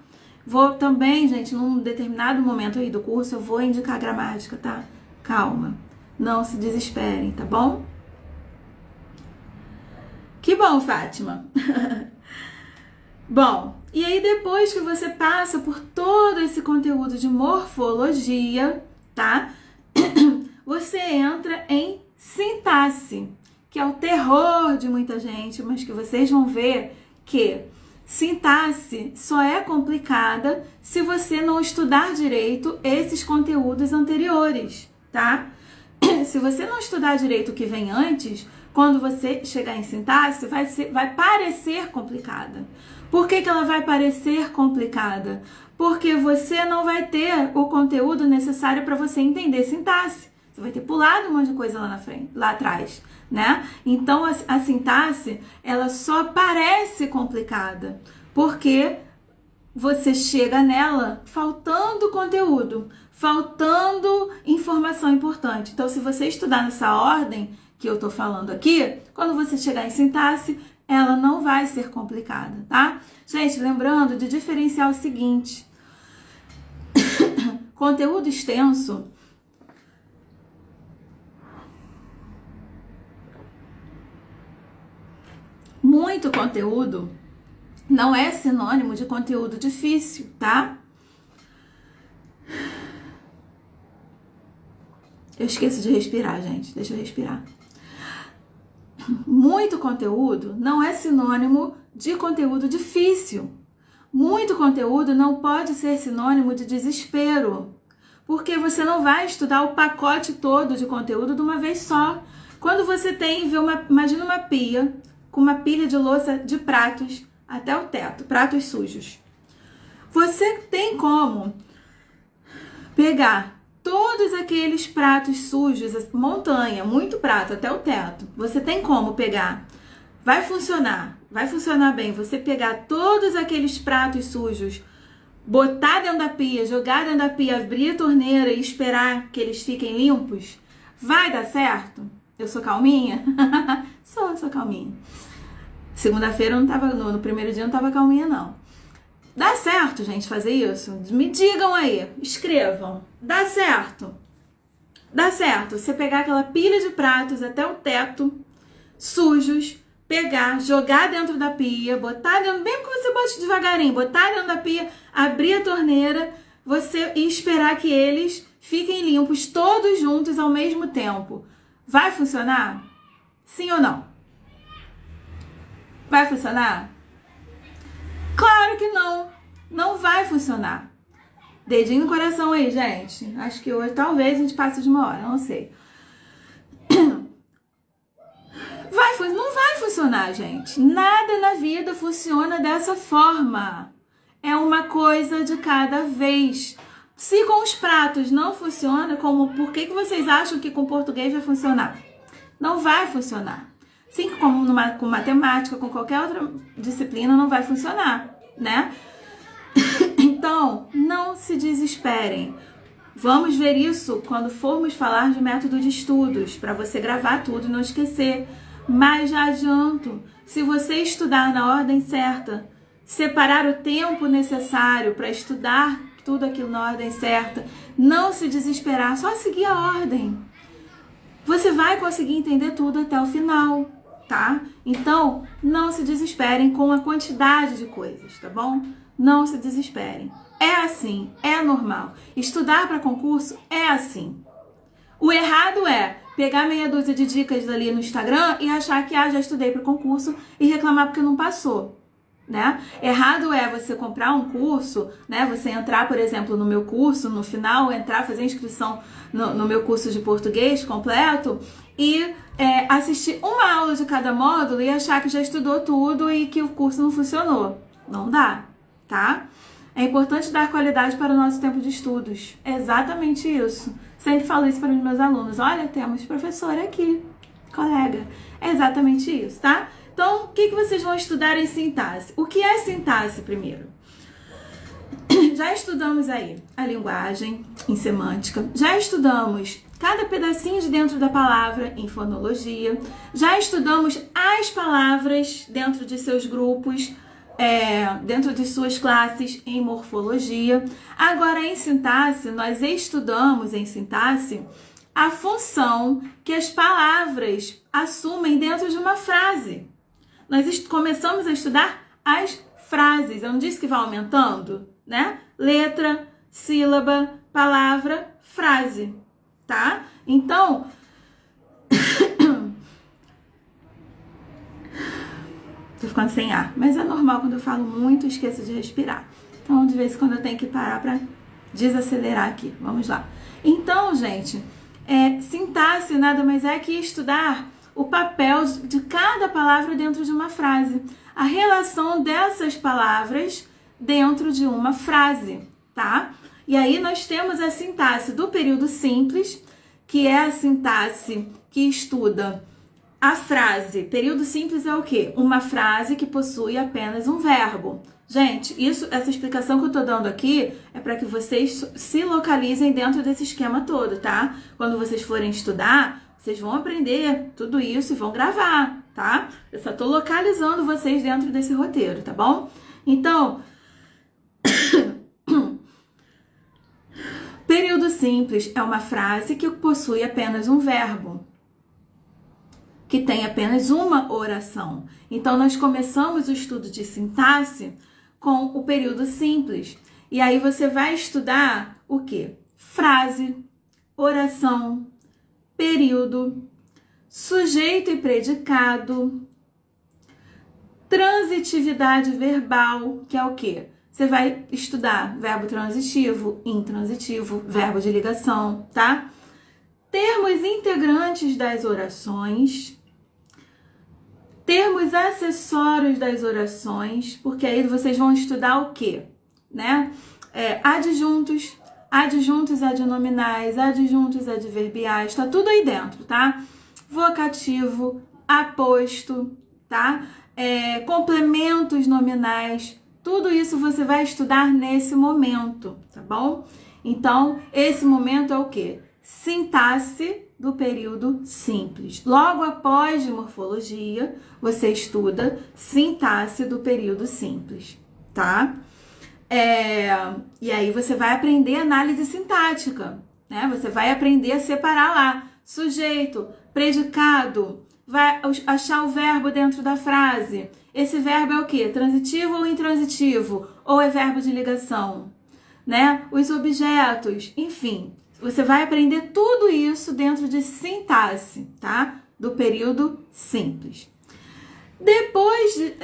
S1: Vou também, gente, num determinado momento aí do curso, eu vou indicar gramática, tá? Calma, não se desesperem, tá bom? Que bom, Fátima! Bom, e aí depois que você passa por todo esse conteúdo de morfologia, tá? Você entra em sintaxe, que é o terror de muita gente, mas que vocês vão ver que sintaxe só é complicada se você não estudar direito esses conteúdos anteriores, tá? Se você não estudar direito o que vem antes, quando você chegar em sintaxe, vai parecer complicada. Por que ela vai parecer complicada? Porque você não vai ter o conteúdo necessário para você entender sintaxe. Você vai ter pulado um monte de coisa lá na frente, lá atrás, né? Então a sintaxe, ela só parece complicada porque você chega nela faltando conteúdo, faltando informação importante. Então, se você estudar nessa ordem que eu tô falando aqui, quando você chegar em sintaxe, ela não vai ser complicada, tá? Gente, lembrando de diferenciar o seguinte: conteúdo extenso muito conteúdo não é sinônimo de conteúdo difícil, tá? Eu esqueço de respirar, gente. Deixa eu respirar. Muito conteúdo não é sinônimo de conteúdo difícil. Muito conteúdo não pode ser sinônimo de desespero, porque você não vai estudar o pacote todo de conteúdo de uma vez só. Quando você imagina uma pia com uma pilha de louça de pratos até o teto, pratos sujos. Você tem como pegar todos aqueles pratos sujos, montanha, muito prato até o teto. Você tem como pegar? Vai funcionar bem. Você pegar todos aqueles pratos sujos, botar dentro da pia, jogar dentro da pia, abrir a torneira e esperar que eles fiquem limpos? Vai dar certo? Eu sou calminha? Sou calminha. Segunda-feira eu não tava, no primeiro dia eu não tava calminha, não. Dá certo, gente, fazer isso? Me digam aí, escrevam. Dá certo? Dá certo. Você pegar aquela pilha de pratos até o teto, sujos, pegar, jogar dentro da pia, botar dentro, mesmo que você bote devagarinho, botar dentro da pia, abrir a torneira, e esperar que eles fiquem limpos todos juntos ao mesmo tempo. Vai funcionar? Sim ou não? Vai funcionar? Claro que não. Não vai funcionar. Dedinho no coração aí, gente. Acho que hoje talvez a gente passe de uma hora, não sei. Não vai funcionar, gente. Nada na vida funciona dessa forma. É uma coisa de cada vez. Se com os pratos não funciona, por que vocês acham que com português vai funcionar? Não vai funcionar. Assim como com matemática, com qualquer outra disciplina, não vai funcionar, né? Então, não se desesperem. Vamos ver isso quando formos falar de método de estudos, para você gravar tudo e não esquecer. Mas já adianto, se você estudar na ordem certa, separar o tempo necessário para estudar tudo aquilo na ordem certa, não se desesperar, só seguir a ordem. Você vai conseguir entender tudo até o final, tá? Então, não se desesperem com a quantidade de coisas, tá bom? Não se desesperem. É assim, é normal. Estudar para concurso é assim. O errado é pegar meia dúzia de dicas ali no Instagram e achar que já estudei para concurso e reclamar porque não passou, né? Errado é você comprar um curso, né? Você entrar, por exemplo, no meu curso, no final, fazer inscrição no meu curso de português completo e assistir uma aula de cada módulo e achar que já estudou tudo e que o curso não funcionou. Não dá, tá? É importante dar qualidade para o nosso tempo de estudos. É exatamente isso. Sempre falo isso para os meus alunos. Olha, temos professor aqui, colega. É exatamente isso, tá? Então, o que vocês vão estudar em sintaxe? O que é sintaxe primeiro? Já estudamos aí a linguagem em semântica. Já estudamos cada pedacinho de dentro da palavra em fonologia. Já estudamos as palavras dentro de seus grupos, dentro de suas classes em morfologia. Agora, em sintaxe, nós estudamos em sintaxe a função que as palavras assumem dentro de uma frase. Nós começamos a estudar as frases. Eu não disse que vai aumentando, né? Letra, sílaba, palavra, frase, tá? Então, tô ficando sem ar, mas é normal quando eu falo muito, esqueço de respirar. Então, de vez em quando eu tenho que parar para desacelerar aqui. Vamos lá. Então, gente, sintaxe nada mais é que estudar o papel de cada palavra dentro de uma frase. A relação dessas palavras dentro de uma frase, tá? E aí nós temos a sintaxe do período simples, que é a sintaxe que estuda a frase. Período simples é o quê? Uma frase que possui apenas um verbo. Gente, essa explicação que eu tô dando aqui é para que vocês se localizem dentro desse esquema todo, tá? Quando vocês forem estudar, vocês vão aprender tudo isso e vão gravar, tá? Eu só tô localizando vocês dentro desse roteiro, tá bom? Então, período simples é uma frase que possui apenas um verbo, que tem apenas uma oração. Então, nós começamos o estudo de sintaxe com o período simples. E aí você vai estudar o quê? Frase, oração, período, sujeito e predicado, transitividade verbal, que é o quê? Você vai estudar verbo transitivo, intransitivo, verbo de ligação, tá? Termos integrantes das orações, termos acessórios das orações, porque aí vocês vão estudar o quê? Né? Adjuntos, adjuntos adnominais, adjuntos adverbiais, tá tudo aí dentro, tá? Vocativo, aposto, tá? Complementos nominais, tudo isso você vai estudar nesse momento, tá bom? Então, esse momento é o quê? Sintaxe do período simples. Logo após de morfologia, você estuda sintaxe do período simples, tá? E aí você vai aprender análise sintática, né? Você vai aprender a separar lá sujeito, predicado, vai achar o verbo dentro da frase. Esse verbo é o quê? Transitivo ou intransitivo? Ou é verbo de ligação? Né? Os objetos, enfim. você vai aprender tudo isso dentro de sintaxe, tá? Do período simples. Depois,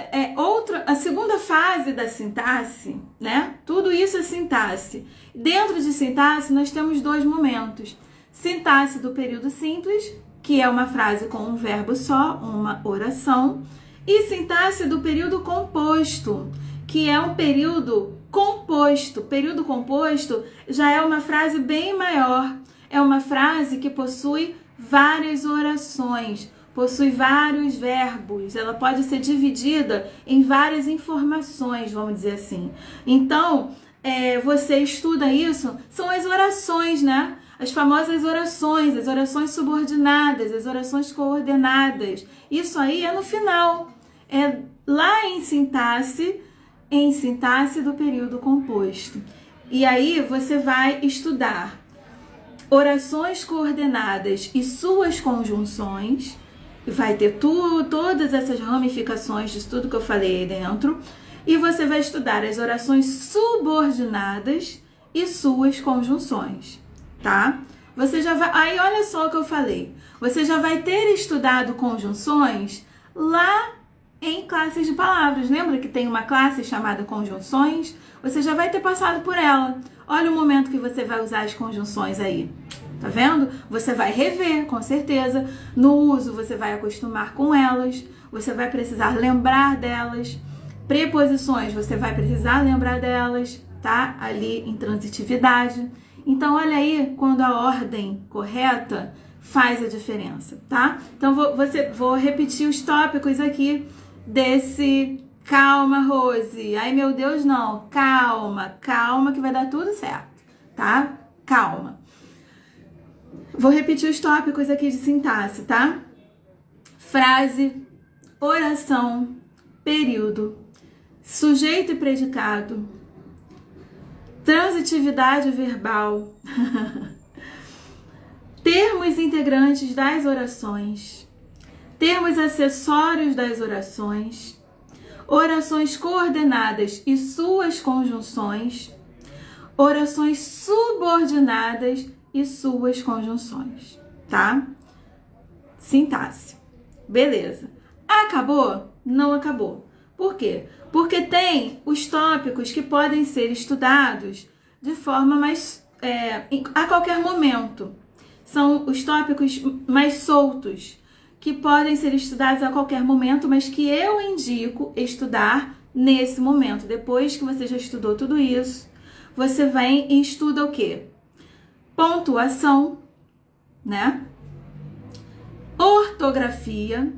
S1: a segunda fase da sintaxe, né? Tudo isso é sintaxe. Dentro de sintaxe, nós temos dois momentos. Sintaxe do período simples, que é uma frase com um verbo só, uma oração. E sintaxe do período composto, que é um período composto. Período composto já é uma frase bem maior. É uma frase que possui várias orações, possui vários verbos. Ela pode ser dividida em várias informações, vamos dizer assim. Então, você estuda isso, são as orações, né? As famosas orações, as orações subordinadas, as orações coordenadas. Isso aí é no final. É lá em sintaxe do período composto. E aí você vai estudar orações coordenadas e suas conjunções. Vai ter todas essas ramificações de tudo que eu falei aí dentro. E você vai estudar as orações subordinadas e suas conjunções, tá? Você já vai... Aí, olha só o que eu falei. Você já vai ter estudado conjunções lá em classes de palavras. Lembra que tem uma classe chamada conjunções? Você já vai ter passado por ela. Olha o momento que você vai usar as conjunções aí. Tá vendo? Você vai rever, com certeza. No uso, você vai acostumar com elas. Você vai precisar lembrar delas. Preposições, você vai precisar lembrar delas, tá? Ali em transitividade. Então, olha aí, quando a ordem correta faz a diferença, tá? Então, vou repetir os tópicos aqui desse... Calma, Rose. Ai, meu Deus, não. Calma, calma que vai dar tudo certo, tá? Calma. Vou repetir os tópicos aqui de sintaxe, tá? Frase, oração, período, sujeito e predicado, transitividade verbal, termos integrantes das orações, termos acessórios das orações, orações coordenadas e suas conjunções, orações subordinadas e suas conjunções, tá? Sintaxe. Beleza. Acabou? Não acabou. Por quê? Porque tem os tópicos que podem ser estudados de forma mais... a qualquer momento. São os tópicos mais soltos, que podem ser estudados a qualquer momento, mas que eu indico estudar nesse momento. Depois que você já estudou tudo isso, você vem e estuda o quê? Pontuação, né? Ortografia.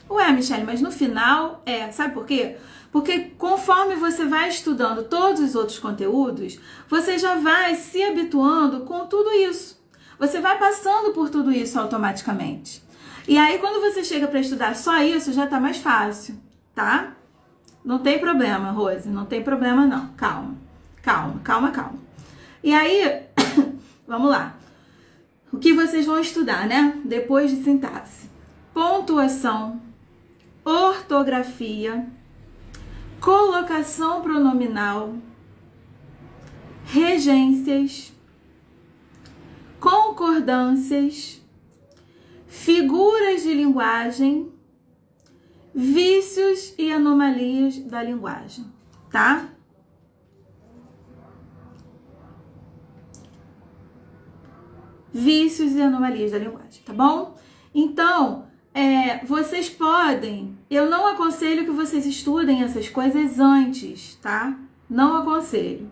S1: Ué, Michele, mas no final sabe por quê? Porque conforme você vai estudando todos os outros conteúdos, você já vai se habituando com tudo isso. Você vai passando por tudo isso automaticamente. E aí, quando você chega para estudar só isso, já tá mais fácil, tá? Não tem problema, Rose, não tem problema não. Calma, calma, calma, calma. E aí, vamos lá. O que vocês vão estudar, né? Depois de sintaxe. Pontuação, ortografia, colocação pronominal, regências, concordâncias, figuras de linguagem, vícios e anomalias da linguagem, tá? Vícios e anomalias da linguagem, tá bom? Então, vocês podem... Eu não aconselho que vocês estudem essas coisas antes, tá? Não aconselho.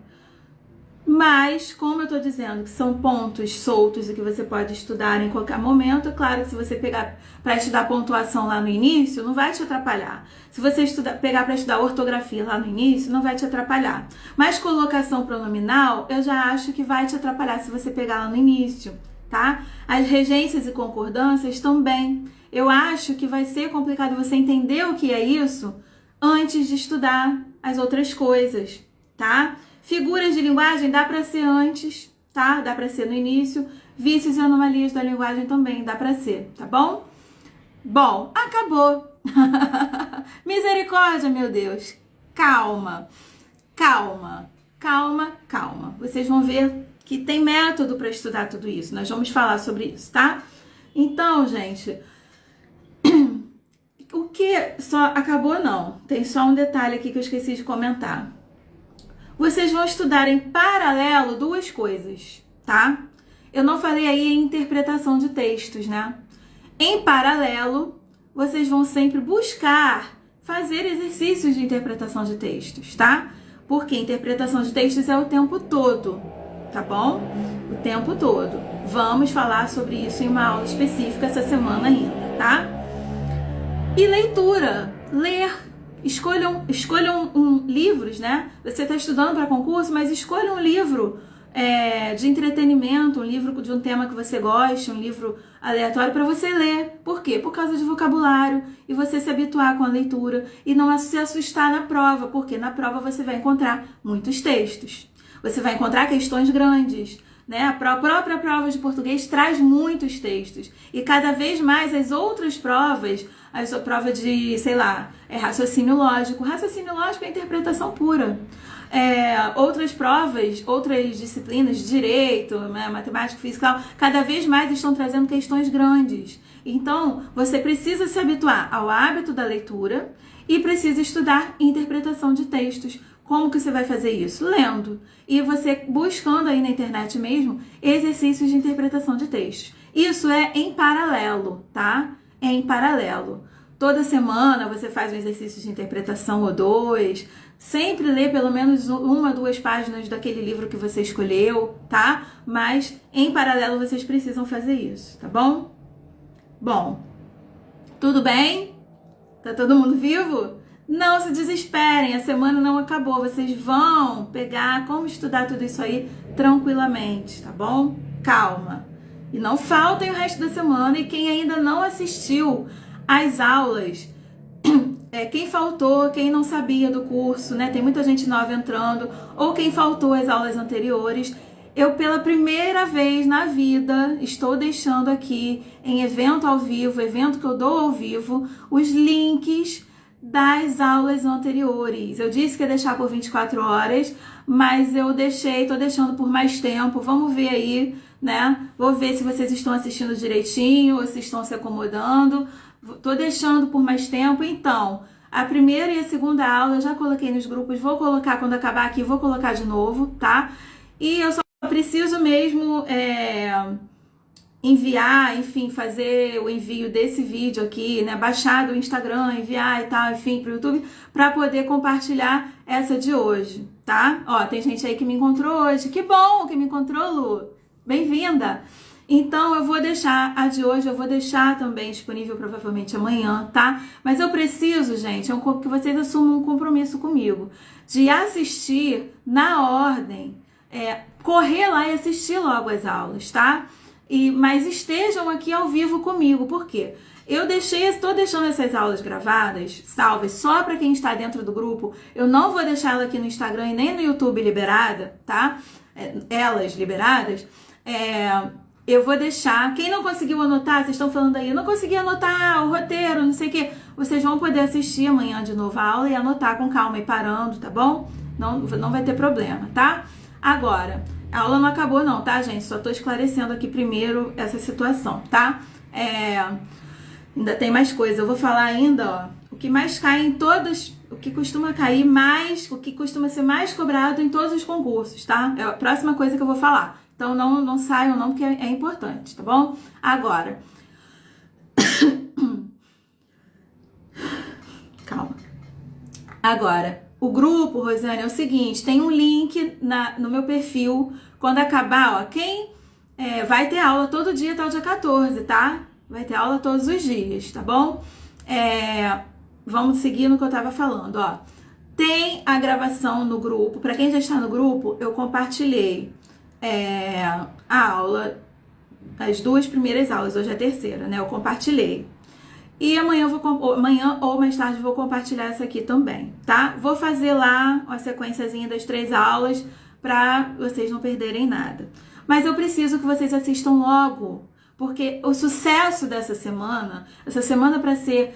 S1: Mas, como eu tô dizendo que são pontos soltos e que você pode estudar em qualquer momento, claro que se você pegar para estudar pontuação lá no início, não vai te atrapalhar. Se você pegar para estudar ortografia lá no início, não vai te atrapalhar. Mas colocação pronominal, eu já acho que vai te atrapalhar se você pegar lá no início, tá? As regências e concordâncias também. Eu acho que vai ser complicado você entender o que é isso antes de estudar as outras coisas, tá? Figuras de linguagem dá para ser antes, tá? Dá para ser no início. Vícios e anomalias da linguagem também dá para ser, tá bom? Bom, acabou. Misericórdia, meu Deus. Calma, calma, calma, calma. Vocês vão ver que tem método para estudar tudo isso. Nós vamos falar sobre isso, tá? Então, gente, o que só acabou não. Tem só um detalhe aqui que eu esqueci de comentar. Vocês vão estudar em paralelo duas coisas, tá? Eu não falei aí em interpretação de textos, né? Em paralelo, vocês vão sempre buscar fazer exercícios de interpretação de textos, tá? Porque interpretação de textos é o tempo todo, tá bom? O tempo todo. Vamos falar sobre isso em uma aula específica essa semana ainda, tá? E leitura. Ler. Escolham livros, né? Você está estudando para concurso, mas escolha um livro de entretenimento, um livro de um tema que você goste, um livro aleatório para você ler. Por quê? Por causa de vocabulário e você se habituar com a leitura e não se assustar na prova, porque na prova você vai encontrar muitos textos. Você vai encontrar questões grandes, né? A própria prova de português traz muitos textos e cada vez mais as outras provas, a sua prova de, sei lá, raciocínio lógico é interpretação pura. Outras provas, outras disciplinas de direito, né, matemática, física, cada vez mais estão trazendo questões grandes. Então, você precisa se habituar ao hábito da leitura e precisa estudar interpretação de textos. Como que você vai fazer isso? Lendo. E você buscando aí na internet mesmo exercícios de interpretação de textos. Isso é em paralelo, tá? É em paralelo. Toda semana você faz um exercício de interpretação ou dois. Sempre lê pelo menos 1 ou 2 páginas daquele livro que você escolheu, tá? Mas em paralelo vocês precisam fazer isso, tá bom? Bom, tudo bem? Tá todo mundo vivo? Não se desesperem, a semana não acabou. Vocês vão pegar como estudar tudo isso aí tranquilamente, tá bom? Calma. E não faltem o resto da semana. E quem ainda não assistiu às aulas, quem faltou, quem não sabia do curso, né? Tem muita gente nova entrando, ou quem faltou às aulas anteriores, eu pela primeira vez na vida estou deixando aqui em evento ao vivo, evento que eu dou ao vivo, os links das aulas anteriores. Eu disse que ia deixar por 24 horas, mas eu tô deixando por mais tempo. Vamos ver aí, né? Vou ver se vocês estão assistindo direitinho ou se estão se acomodando. Tô deixando por mais tempo, então a primeira e a segunda aula eu já coloquei nos grupos, vou colocar quando acabar aqui, vou colocar de novo, tá? E eu só preciso mesmo enviar, enfim, fazer o envio desse vídeo aqui, né? Baixar do Instagram, enviar e tal, enfim, pro YouTube, para poder compartilhar essa de hoje, tá? Ó, tem gente aí que me encontrou hoje, que bom que me encontrou, Lu, bem-vinda! Então, eu vou deixar a de hoje, eu vou deixar também disponível provavelmente amanhã, tá? Mas eu preciso, gente, que vocês assumam um compromisso comigo, de assistir na ordem, correr lá e assistir logo as aulas, tá? Mas estejam aqui ao vivo comigo, por quê? Estou deixando essas aulas gravadas, salvas, só para quem está dentro do grupo. Eu não vou deixar ela aqui no Instagram e nem no YouTube liberada, tá? Elas liberadas. Eu vou deixar, quem não conseguiu anotar, vocês estão falando aí, eu não consegui anotar o roteiro, não sei o que, vocês vão poder assistir amanhã de novo a aula e anotar com calma e parando, tá bom? Não vai ter problema, tá? Agora, a aula não acabou não, tá, gente? Só tô esclarecendo aqui primeiro essa situação, tá? Ainda tem mais coisa, eu vou falar ainda, ó, o que mais cai em todos, o que costuma cair mais, o que costuma ser mais cobrado em todos os concursos, tá? É a próxima coisa que eu vou falar. Então, não saiam não, porque é importante, tá bom? Agora. Calma. Agora, o grupo, Rosane, é o seguinte, tem um link no meu perfil. Quando acabar, ó, quem vai ter aula todo dia até o dia 14, tá? Vai ter aula todos os dias, tá bom? Vamos seguir no que eu tava falando, ó. Tem a gravação no grupo. Pra quem já está no grupo, eu compartilhei a aula, as 2 primeiras aulas, hoje é a terceira, né? Eu compartilhei. E amanhã ou mais tarde vou compartilhar essa aqui também, tá? Vou fazer lá uma sequenciazinha das 3 aulas para vocês não perderem nada. Mas eu preciso que vocês assistam logo, porque o sucesso dessa semana, para ser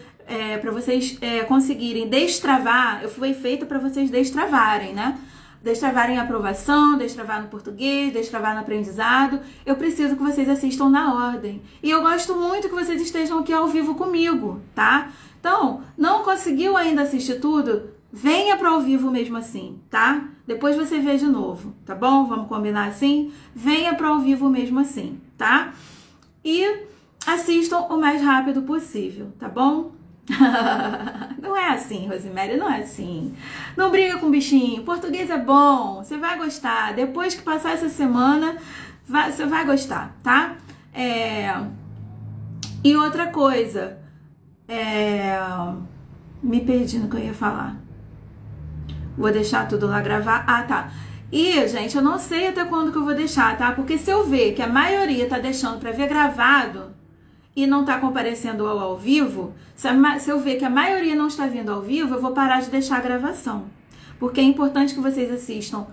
S1: para vocês conseguirem destravar, foi feita para vocês destravarem, né? destravar em aprovação, destravar no português, destravar no aprendizado, eu preciso que vocês assistam na ordem. E eu gosto muito que vocês estejam aqui ao vivo comigo, tá? Então, não conseguiu ainda assistir tudo? Venha para ao vivo mesmo assim, tá? Depois você vê de novo, tá bom? Vamos combinar assim? Venha para ao vivo mesmo assim, tá? E assistam o mais rápido possível, tá bom? Não é assim, Rosemary, não é assim. Não briga com bichinho. Português é bom, você vai gostar. Depois que passar essa semana, você vai gostar, tá? E outra coisa, me perdi no que eu ia falar. Vou deixar tudo lá gravar. Ah, tá. E, gente, eu não sei até quando que eu vou deixar, tá? Porque se eu ver que a maioria tá deixando pra ver gravado e não tá comparecendo ao vivo, se eu ver que a maioria não está vindo ao vivo, eu vou parar de deixar a gravação. Porque é importante que vocês assistam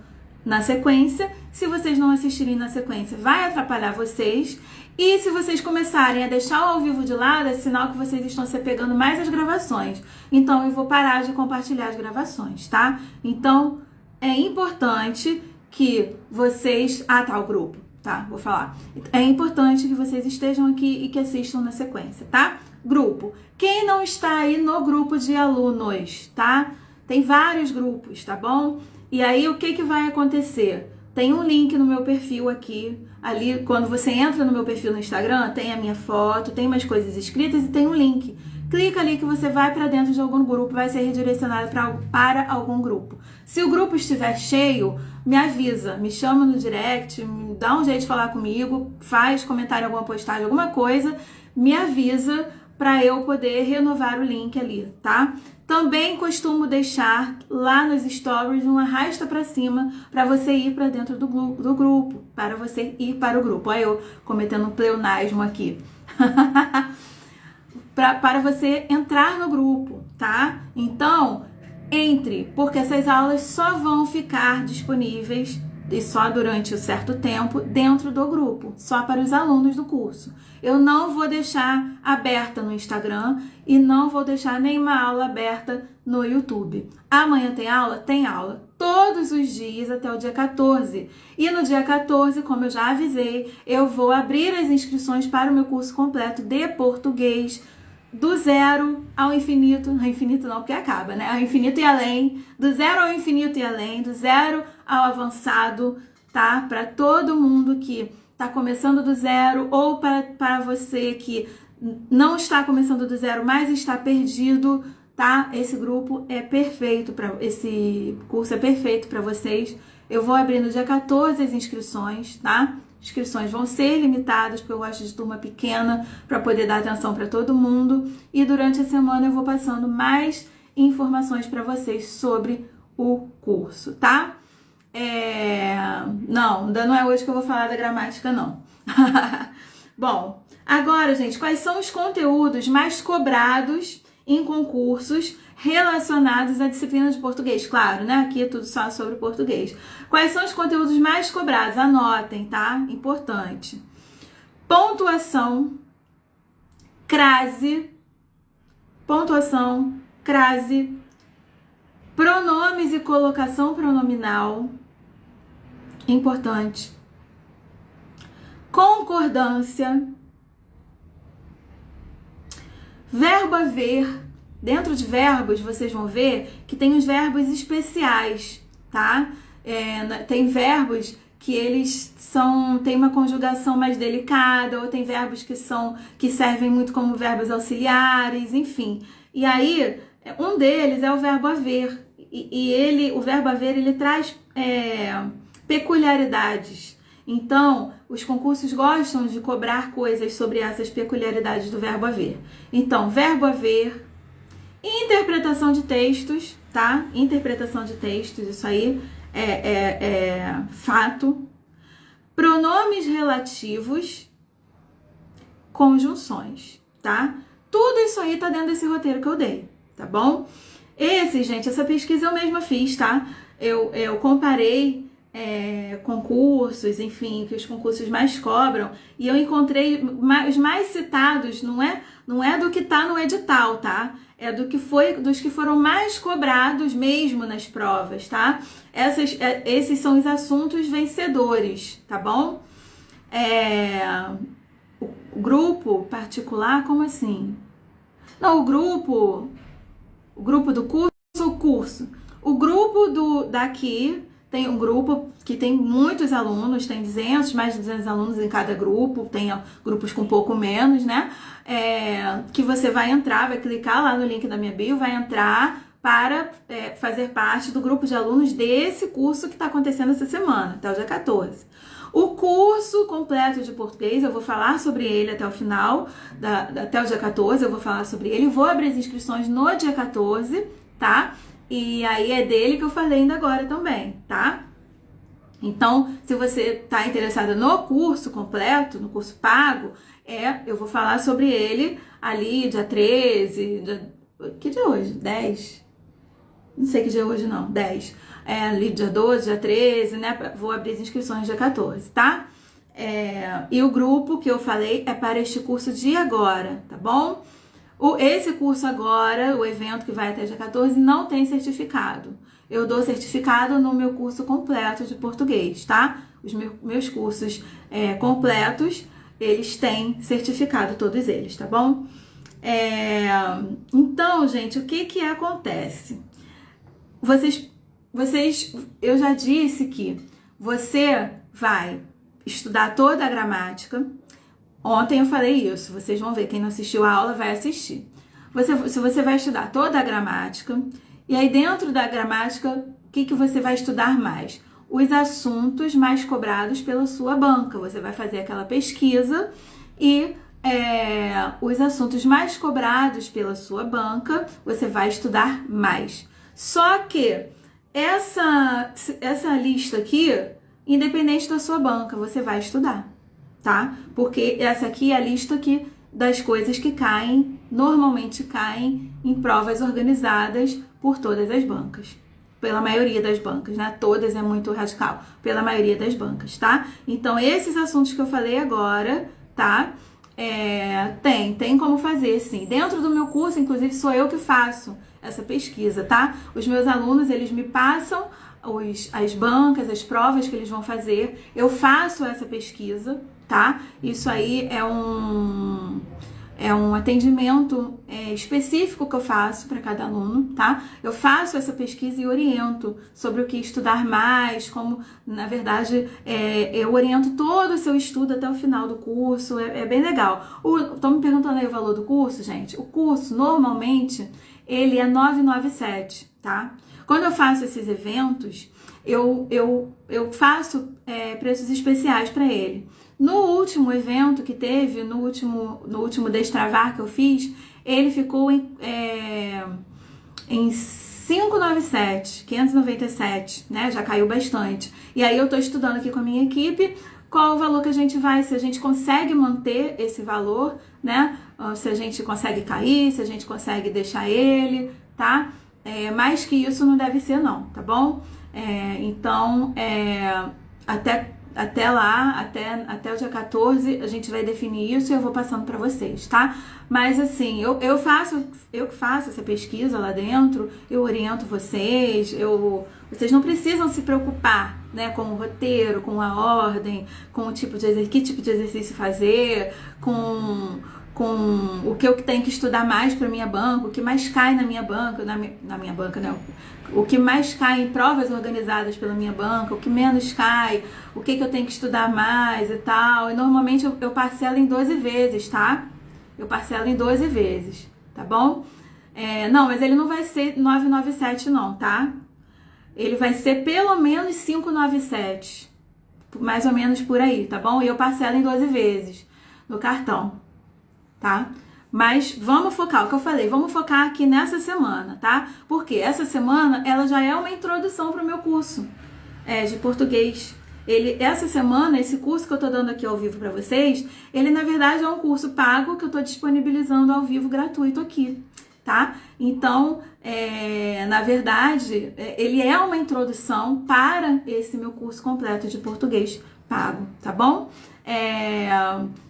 S1: na sequência. Se vocês não assistirem na sequência, vai atrapalhar vocês. E se vocês começarem a deixar o ao vivo de lado, é sinal que vocês estão se apegando mais às gravações. Então, eu vou parar de compartilhar as gravações, tá? Então, é importante que vocês... Ah, tá, o grupo. Tá, vou falar. É importante que vocês estejam aqui e que assistam na sequência, tá? Grupo. Quem não está aí no grupo de alunos, tá? Tem vários grupos, tá bom? E aí, o que vai acontecer? Tem um link no meu perfil aqui. Ali, quando você entra no meu perfil no Instagram, tem a minha foto, tem umas coisas escritas e tem um link. Clica ali que você vai para dentro de algum grupo, vai ser redirecionado para algum grupo. Se o grupo estiver cheio, me avisa, me chama no direct, me dá um jeito de falar comigo, faz comentário em alguma postagem, alguma coisa, me avisa para eu poder renovar o link ali, tá? Também costumo deixar lá nos stories um arrasta para cima para você ir para dentro do grupo, para você ir para o grupo. Olha eu cometendo um pleonasmo aqui. Para você entrar no grupo, tá? Então, entre, porque essas aulas só vão ficar disponíveis e só durante um certo tempo dentro do grupo, só para os alunos do curso. Eu não vou deixar aberta no Instagram e não vou deixar nenhuma aula aberta no YouTube. Amanhã tem aula? Tem aula. Todos os dias até o dia 14. E no dia 14, como eu já avisei, eu vou abrir as inscrições para o meu curso completo de português do zero ao infinito. Infinito não, porque acaba, né? Ao infinito e além. Do zero ao infinito e além. Do zero ao avançado, tá? Para todo mundo que está começando do zero ou para você que não está começando do zero, mas está perdido, tá? Esse grupo é perfeito esse curso é perfeito para vocês. Eu vou abrir no dia 14 as inscrições, tá? Inscrições vão ser limitadas, porque eu gosto de turma pequena para poder dar atenção para todo mundo. E durante a semana eu vou passando mais informações para vocês sobre o curso, tá? Não, ainda não é hoje que eu vou falar da gramática, não. Bom, agora, gente, quais são os conteúdos mais cobrados em concursos relacionados à disciplina de português? Claro, né? Aqui é tudo só sobre português. Quais são os conteúdos mais cobrados? Anotem, tá? Importante. Pontuação, crase, pronomes e colocação pronominal, importante. Concordância, verbo haver. Dentro de verbos, vocês vão ver que tem os verbos especiais, tá? Tem verbos que eles têm uma conjugação mais delicada, ou tem verbos que servem muito como verbos auxiliares, enfim. E aí, um deles é o verbo haver. O verbo haver, ele traz peculiaridades. Então, os concursos gostam de cobrar coisas sobre essas peculiaridades do verbo haver. Então, verbo haver, interpretação de textos, tá? Interpretação de textos, isso aí é fato. Pronomes relativos, conjunções, tá? Tudo isso aí tá dentro desse roteiro que eu dei, tá bom? Essa pesquisa eu mesma fiz, tá? Eu comparei concursos, enfim, que os concursos mais cobram, e eu encontrei os mais citados, não é do que tá no edital, tá? é dos que foram mais cobrados mesmo nas provas, tá? Esses são os assuntos vencedores, tá bom? O grupo particular, como assim? Não, o grupo do curso, o curso. O grupo daqui tem um grupo que tem muitos alunos, tem mais de 200 alunos em cada grupo, tem grupos com um pouco menos, né? Que você vai entrar, vai clicar lá no link da minha bio, vai entrar para fazer parte do grupo de alunos desse curso que está acontecendo essa semana, até o dia 14. O curso completo de português, eu vou falar sobre ele até o final, até o dia 14, eu vou falar sobre ele, vou abrir as inscrições no dia 14, tá? E aí é dele que eu falei ainda agora também, tá? Então, se você tá interessada no curso completo, no curso pago, eu vou falar sobre ele ali dia 13, que dia é hoje? 10? Não sei que dia é hoje não, 10. Ali dia 12, dia 13, né? Vou abrir as inscrições dia 14, tá? E o grupo que eu falei é para este curso de agora, tá bom? Esse curso agora, o evento que vai até dia 14, não tem certificado. Eu dou certificado no meu curso completo de português, tá? Os meus cursos completos, eles têm certificado, todos eles, tá bom? Então, gente, o que acontece? Eu já disse que você vai estudar toda a gramática. Ontem eu falei isso, vocês vão ver, quem não assistiu a aula vai assistir. Você vai estudar toda a gramática, e aí dentro da gramática, o que você vai estudar mais? Os assuntos mais cobrados pela sua banca. Você vai fazer aquela pesquisa e os assuntos mais cobrados pela sua banca, você vai estudar mais. Só que essa lista aqui, independente da sua banca, você vai estudar, tá? Porque essa aqui é a lista das coisas que normalmente caem em provas organizadas por todas as bancas. Pela maioria das bancas, né? Todas é muito radical. Pela maioria das bancas, tá? Então, esses assuntos que eu falei agora, tá? Tem como fazer, sim. Dentro do meu curso, inclusive, sou eu que faço essa pesquisa, tá? Os meus alunos, eles me passam as bancas, as provas que eles vão fazer. Eu faço essa pesquisa, tá? Isso aí é um atendimento específico que eu faço para cada aluno, tá? Eu faço essa pesquisa e oriento sobre o que estudar mais, como, na verdade, eu oriento todo o seu estudo até o final do curso, é bem legal. Estão me perguntando aí o valor do curso, gente? O curso, normalmente, ele é R$ 997, tá? Quando eu faço esses eventos, eu faço preços especiais para ele. No último evento que teve, no último Destravar que eu fiz, ele ficou em 597, né? Já caiu bastante. E aí eu tô estudando aqui com a minha equipe qual o valor que a gente vai, se a gente consegue manter esse valor, né? Se a gente consegue cair, se a gente consegue deixar ele, tá? Mais que isso não deve ser não, tá bom? Então, até lá, até o dia 14, a gente vai definir isso e eu vou passando para vocês, tá? Mas assim, eu que faço essa pesquisa lá dentro, eu oriento vocês, vocês não precisam se preocupar, né, com o roteiro, com a ordem, com que tipo de exercício fazer, com o que eu tenho que estudar mais para minha banca, o que mais cai na minha banca, na minha banca, né? O que mais cai em provas organizadas pela minha banca, o que menos cai, o que eu tenho que estudar mais e tal. E normalmente eu parcelo em 12 vezes, tá? Eu parcelo em 12 vezes, tá bom? Não, mas ele não vai ser 997 não, tá? Ele vai ser pelo menos 597, mais ou menos por aí, tá bom? E eu parcelo em 12 vezes no cartão, tá? Mas vamos focar, o que eu falei, vamos focar aqui nessa semana, tá? Porque essa semana, ela já é uma introdução para o meu curso de português. Essa semana, esse curso que eu tô dando aqui ao vivo para vocês, ele na verdade é um curso pago que eu tô disponibilizando ao vivo gratuito aqui, tá? Então, na verdade, ele é uma introdução para esse meu curso completo de português pago, tá bom?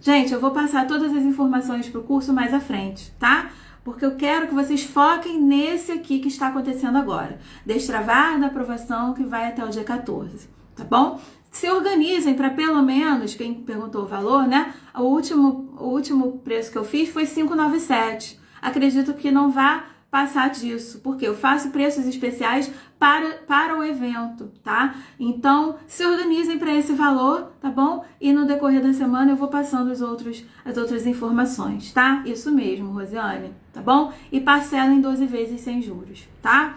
S1: Gente, eu vou passar todas as informações pro curso mais à frente, tá? porque eu quero que vocês foquem nesse aqui que está acontecendo agora. Destravar da aprovação, que vai até o dia 14, tá bom? Se organizem para pelo menos, quem perguntou o valor, né? O último preço que eu fiz foi R$ 597. Acredito que não vá passar disso, porque eu faço preços especiais para o evento, tá? Então, se organizem para esse valor, tá bom? E no decorrer da semana eu vou passando as outras informações, tá? Isso mesmo, Rosiane, tá bom? E parcela em 12 vezes sem juros, tá?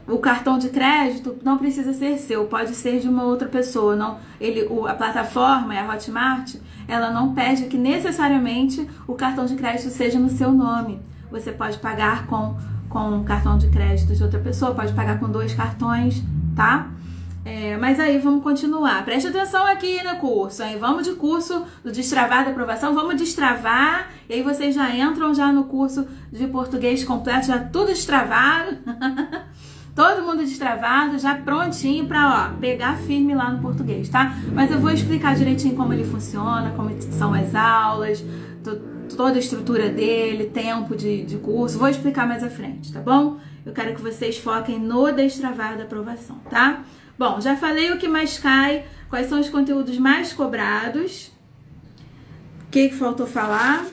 S1: O cartão de crédito não precisa ser seu, pode ser de uma outra pessoa. Não, a plataforma, a Hotmart, ela não pede que necessariamente o cartão de crédito seja no seu nome. Você pode pagar com o cartão de crédito de outra pessoa, pode pagar com 2 cartões, tá? Mas aí vamos continuar. Preste atenção aqui no curso, hein? Vamos de curso do destravar da aprovação, vamos destravar, e aí vocês já entram já no curso de português completo, já tudo destravado. Todo mundo destravado, já prontinho pra, pegar firme lá no português, tá? Mas eu vou explicar direitinho como ele funciona, como são as aulas, toda a estrutura dele, tempo de curso. Vou explicar mais à frente, tá bom? Eu quero que vocês foquem no destravar da aprovação, tá? Bom, já falei o que mais cai, quais são os conteúdos mais cobrados. O que faltou falar?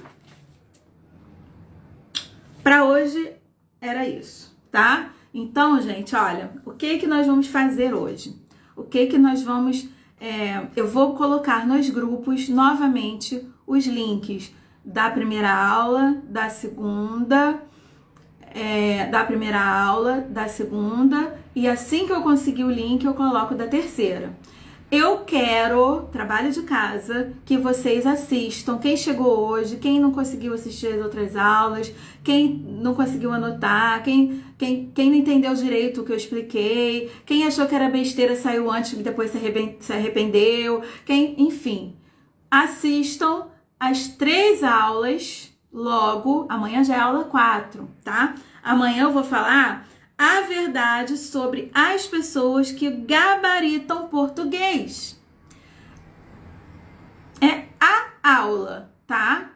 S1: Pra hoje era isso, tá? Então, gente, olha, o que nós vamos fazer hoje? O que nós vamos... eu vou colocar nos grupos, novamente, os links da primeira aula, da segunda, e assim que eu conseguir o link, eu coloco da terceira. Eu quero, trabalho de casa, que vocês assistam. Quem chegou hoje, quem não conseguiu assistir as outras aulas, quem não conseguiu anotar, quem não entendeu direito o que eu expliquei, quem achou que era besteira, saiu antes e depois se arrependeu, enfim, assistam as 3 aulas logo. Amanhã já é aula 4, tá? Amanhã eu vou falar a verdade sobre as pessoas que gabaritam português. É a aula, tá?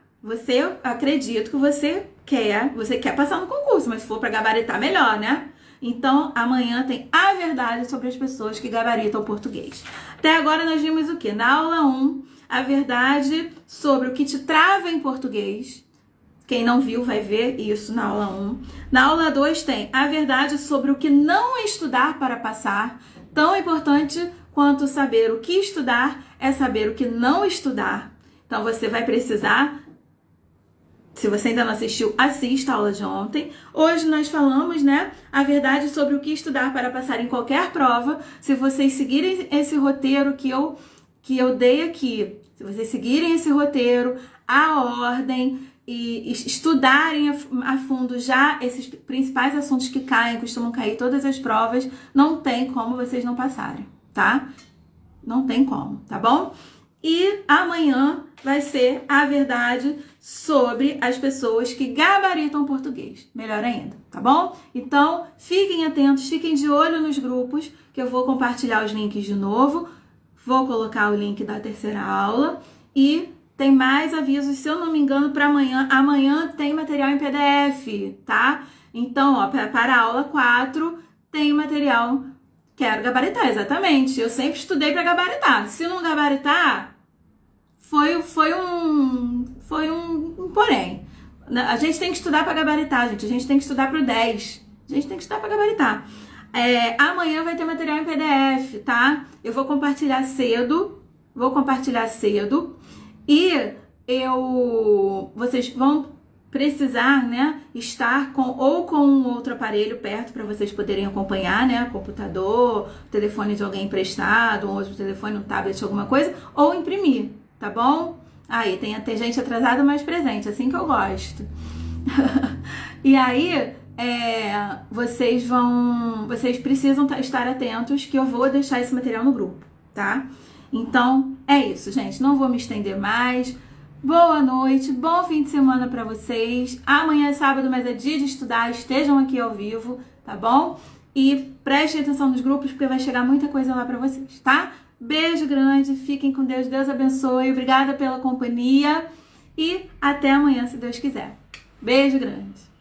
S1: Acredito que você quer passar no concurso, mas se for para gabaritar, melhor, né? Então, amanhã tem a verdade sobre as pessoas que gabaritam português. Até agora nós vimos o quê? Na aula 1, a verdade sobre o que te trava em português. Quem não viu vai ver isso na aula 1. Na aula 2 tem a verdade sobre o que não estudar para passar. Tão importante quanto saber o que estudar é saber o que não estudar. Então você vai precisar, se você ainda não assistiu, assista a aula de ontem. Hoje nós falamos, né, a verdade sobre o que estudar para passar em qualquer prova. Se vocês seguirem esse roteiro que eu dei aqui, se vocês seguirem esse roteiro, a ordem, e estudarem a fundo já esses principais assuntos que costumam cair todas as provas, não tem como vocês não passarem, tá? Não tem como, tá bom? E amanhã vai ser a verdade sobre as pessoas que gabaritam português, melhor ainda, tá bom? Então, fiquem atentos, fiquem de olho nos grupos, que eu vou compartilhar os links de novo, vou colocar o link da terceira aula e tem mais avisos, se eu não me engano, para amanhã. Amanhã tem material em PDF, tá? Então, ó, para a aula 4 tem material. Quero gabaritar, exatamente. Eu sempre estudei para gabaritar. Se não gabaritar, foi um porém. A gente tem que estudar para gabaritar, gente. A gente tem que estudar para o 10. A gente tem que estudar para gabaritar. Amanhã vai ter material em PDF, tá? Eu vou compartilhar cedo. E vocês vão precisar, né, estar com um outro aparelho perto para vocês poderem acompanhar, né, computador, telefone de alguém emprestado, um outro telefone, um tablet, alguma coisa, ou imprimir, tá bom? Aí tem gente atrasada, mas presente, assim que eu gosto. E aí, vocês precisam estar atentos que eu vou deixar esse material no grupo, tá? Então, é isso, gente. Não vou me estender mais. Boa noite, bom fim de semana pra vocês. Amanhã é sábado, mas é dia de estudar. Estejam aqui ao vivo, tá bom? E prestem atenção nos grupos, porque vai chegar muita coisa lá pra vocês, tá? Beijo grande, fiquem com Deus. Deus abençoe. Obrigada pela companhia. e até amanhã, se Deus quiser. Beijo grande!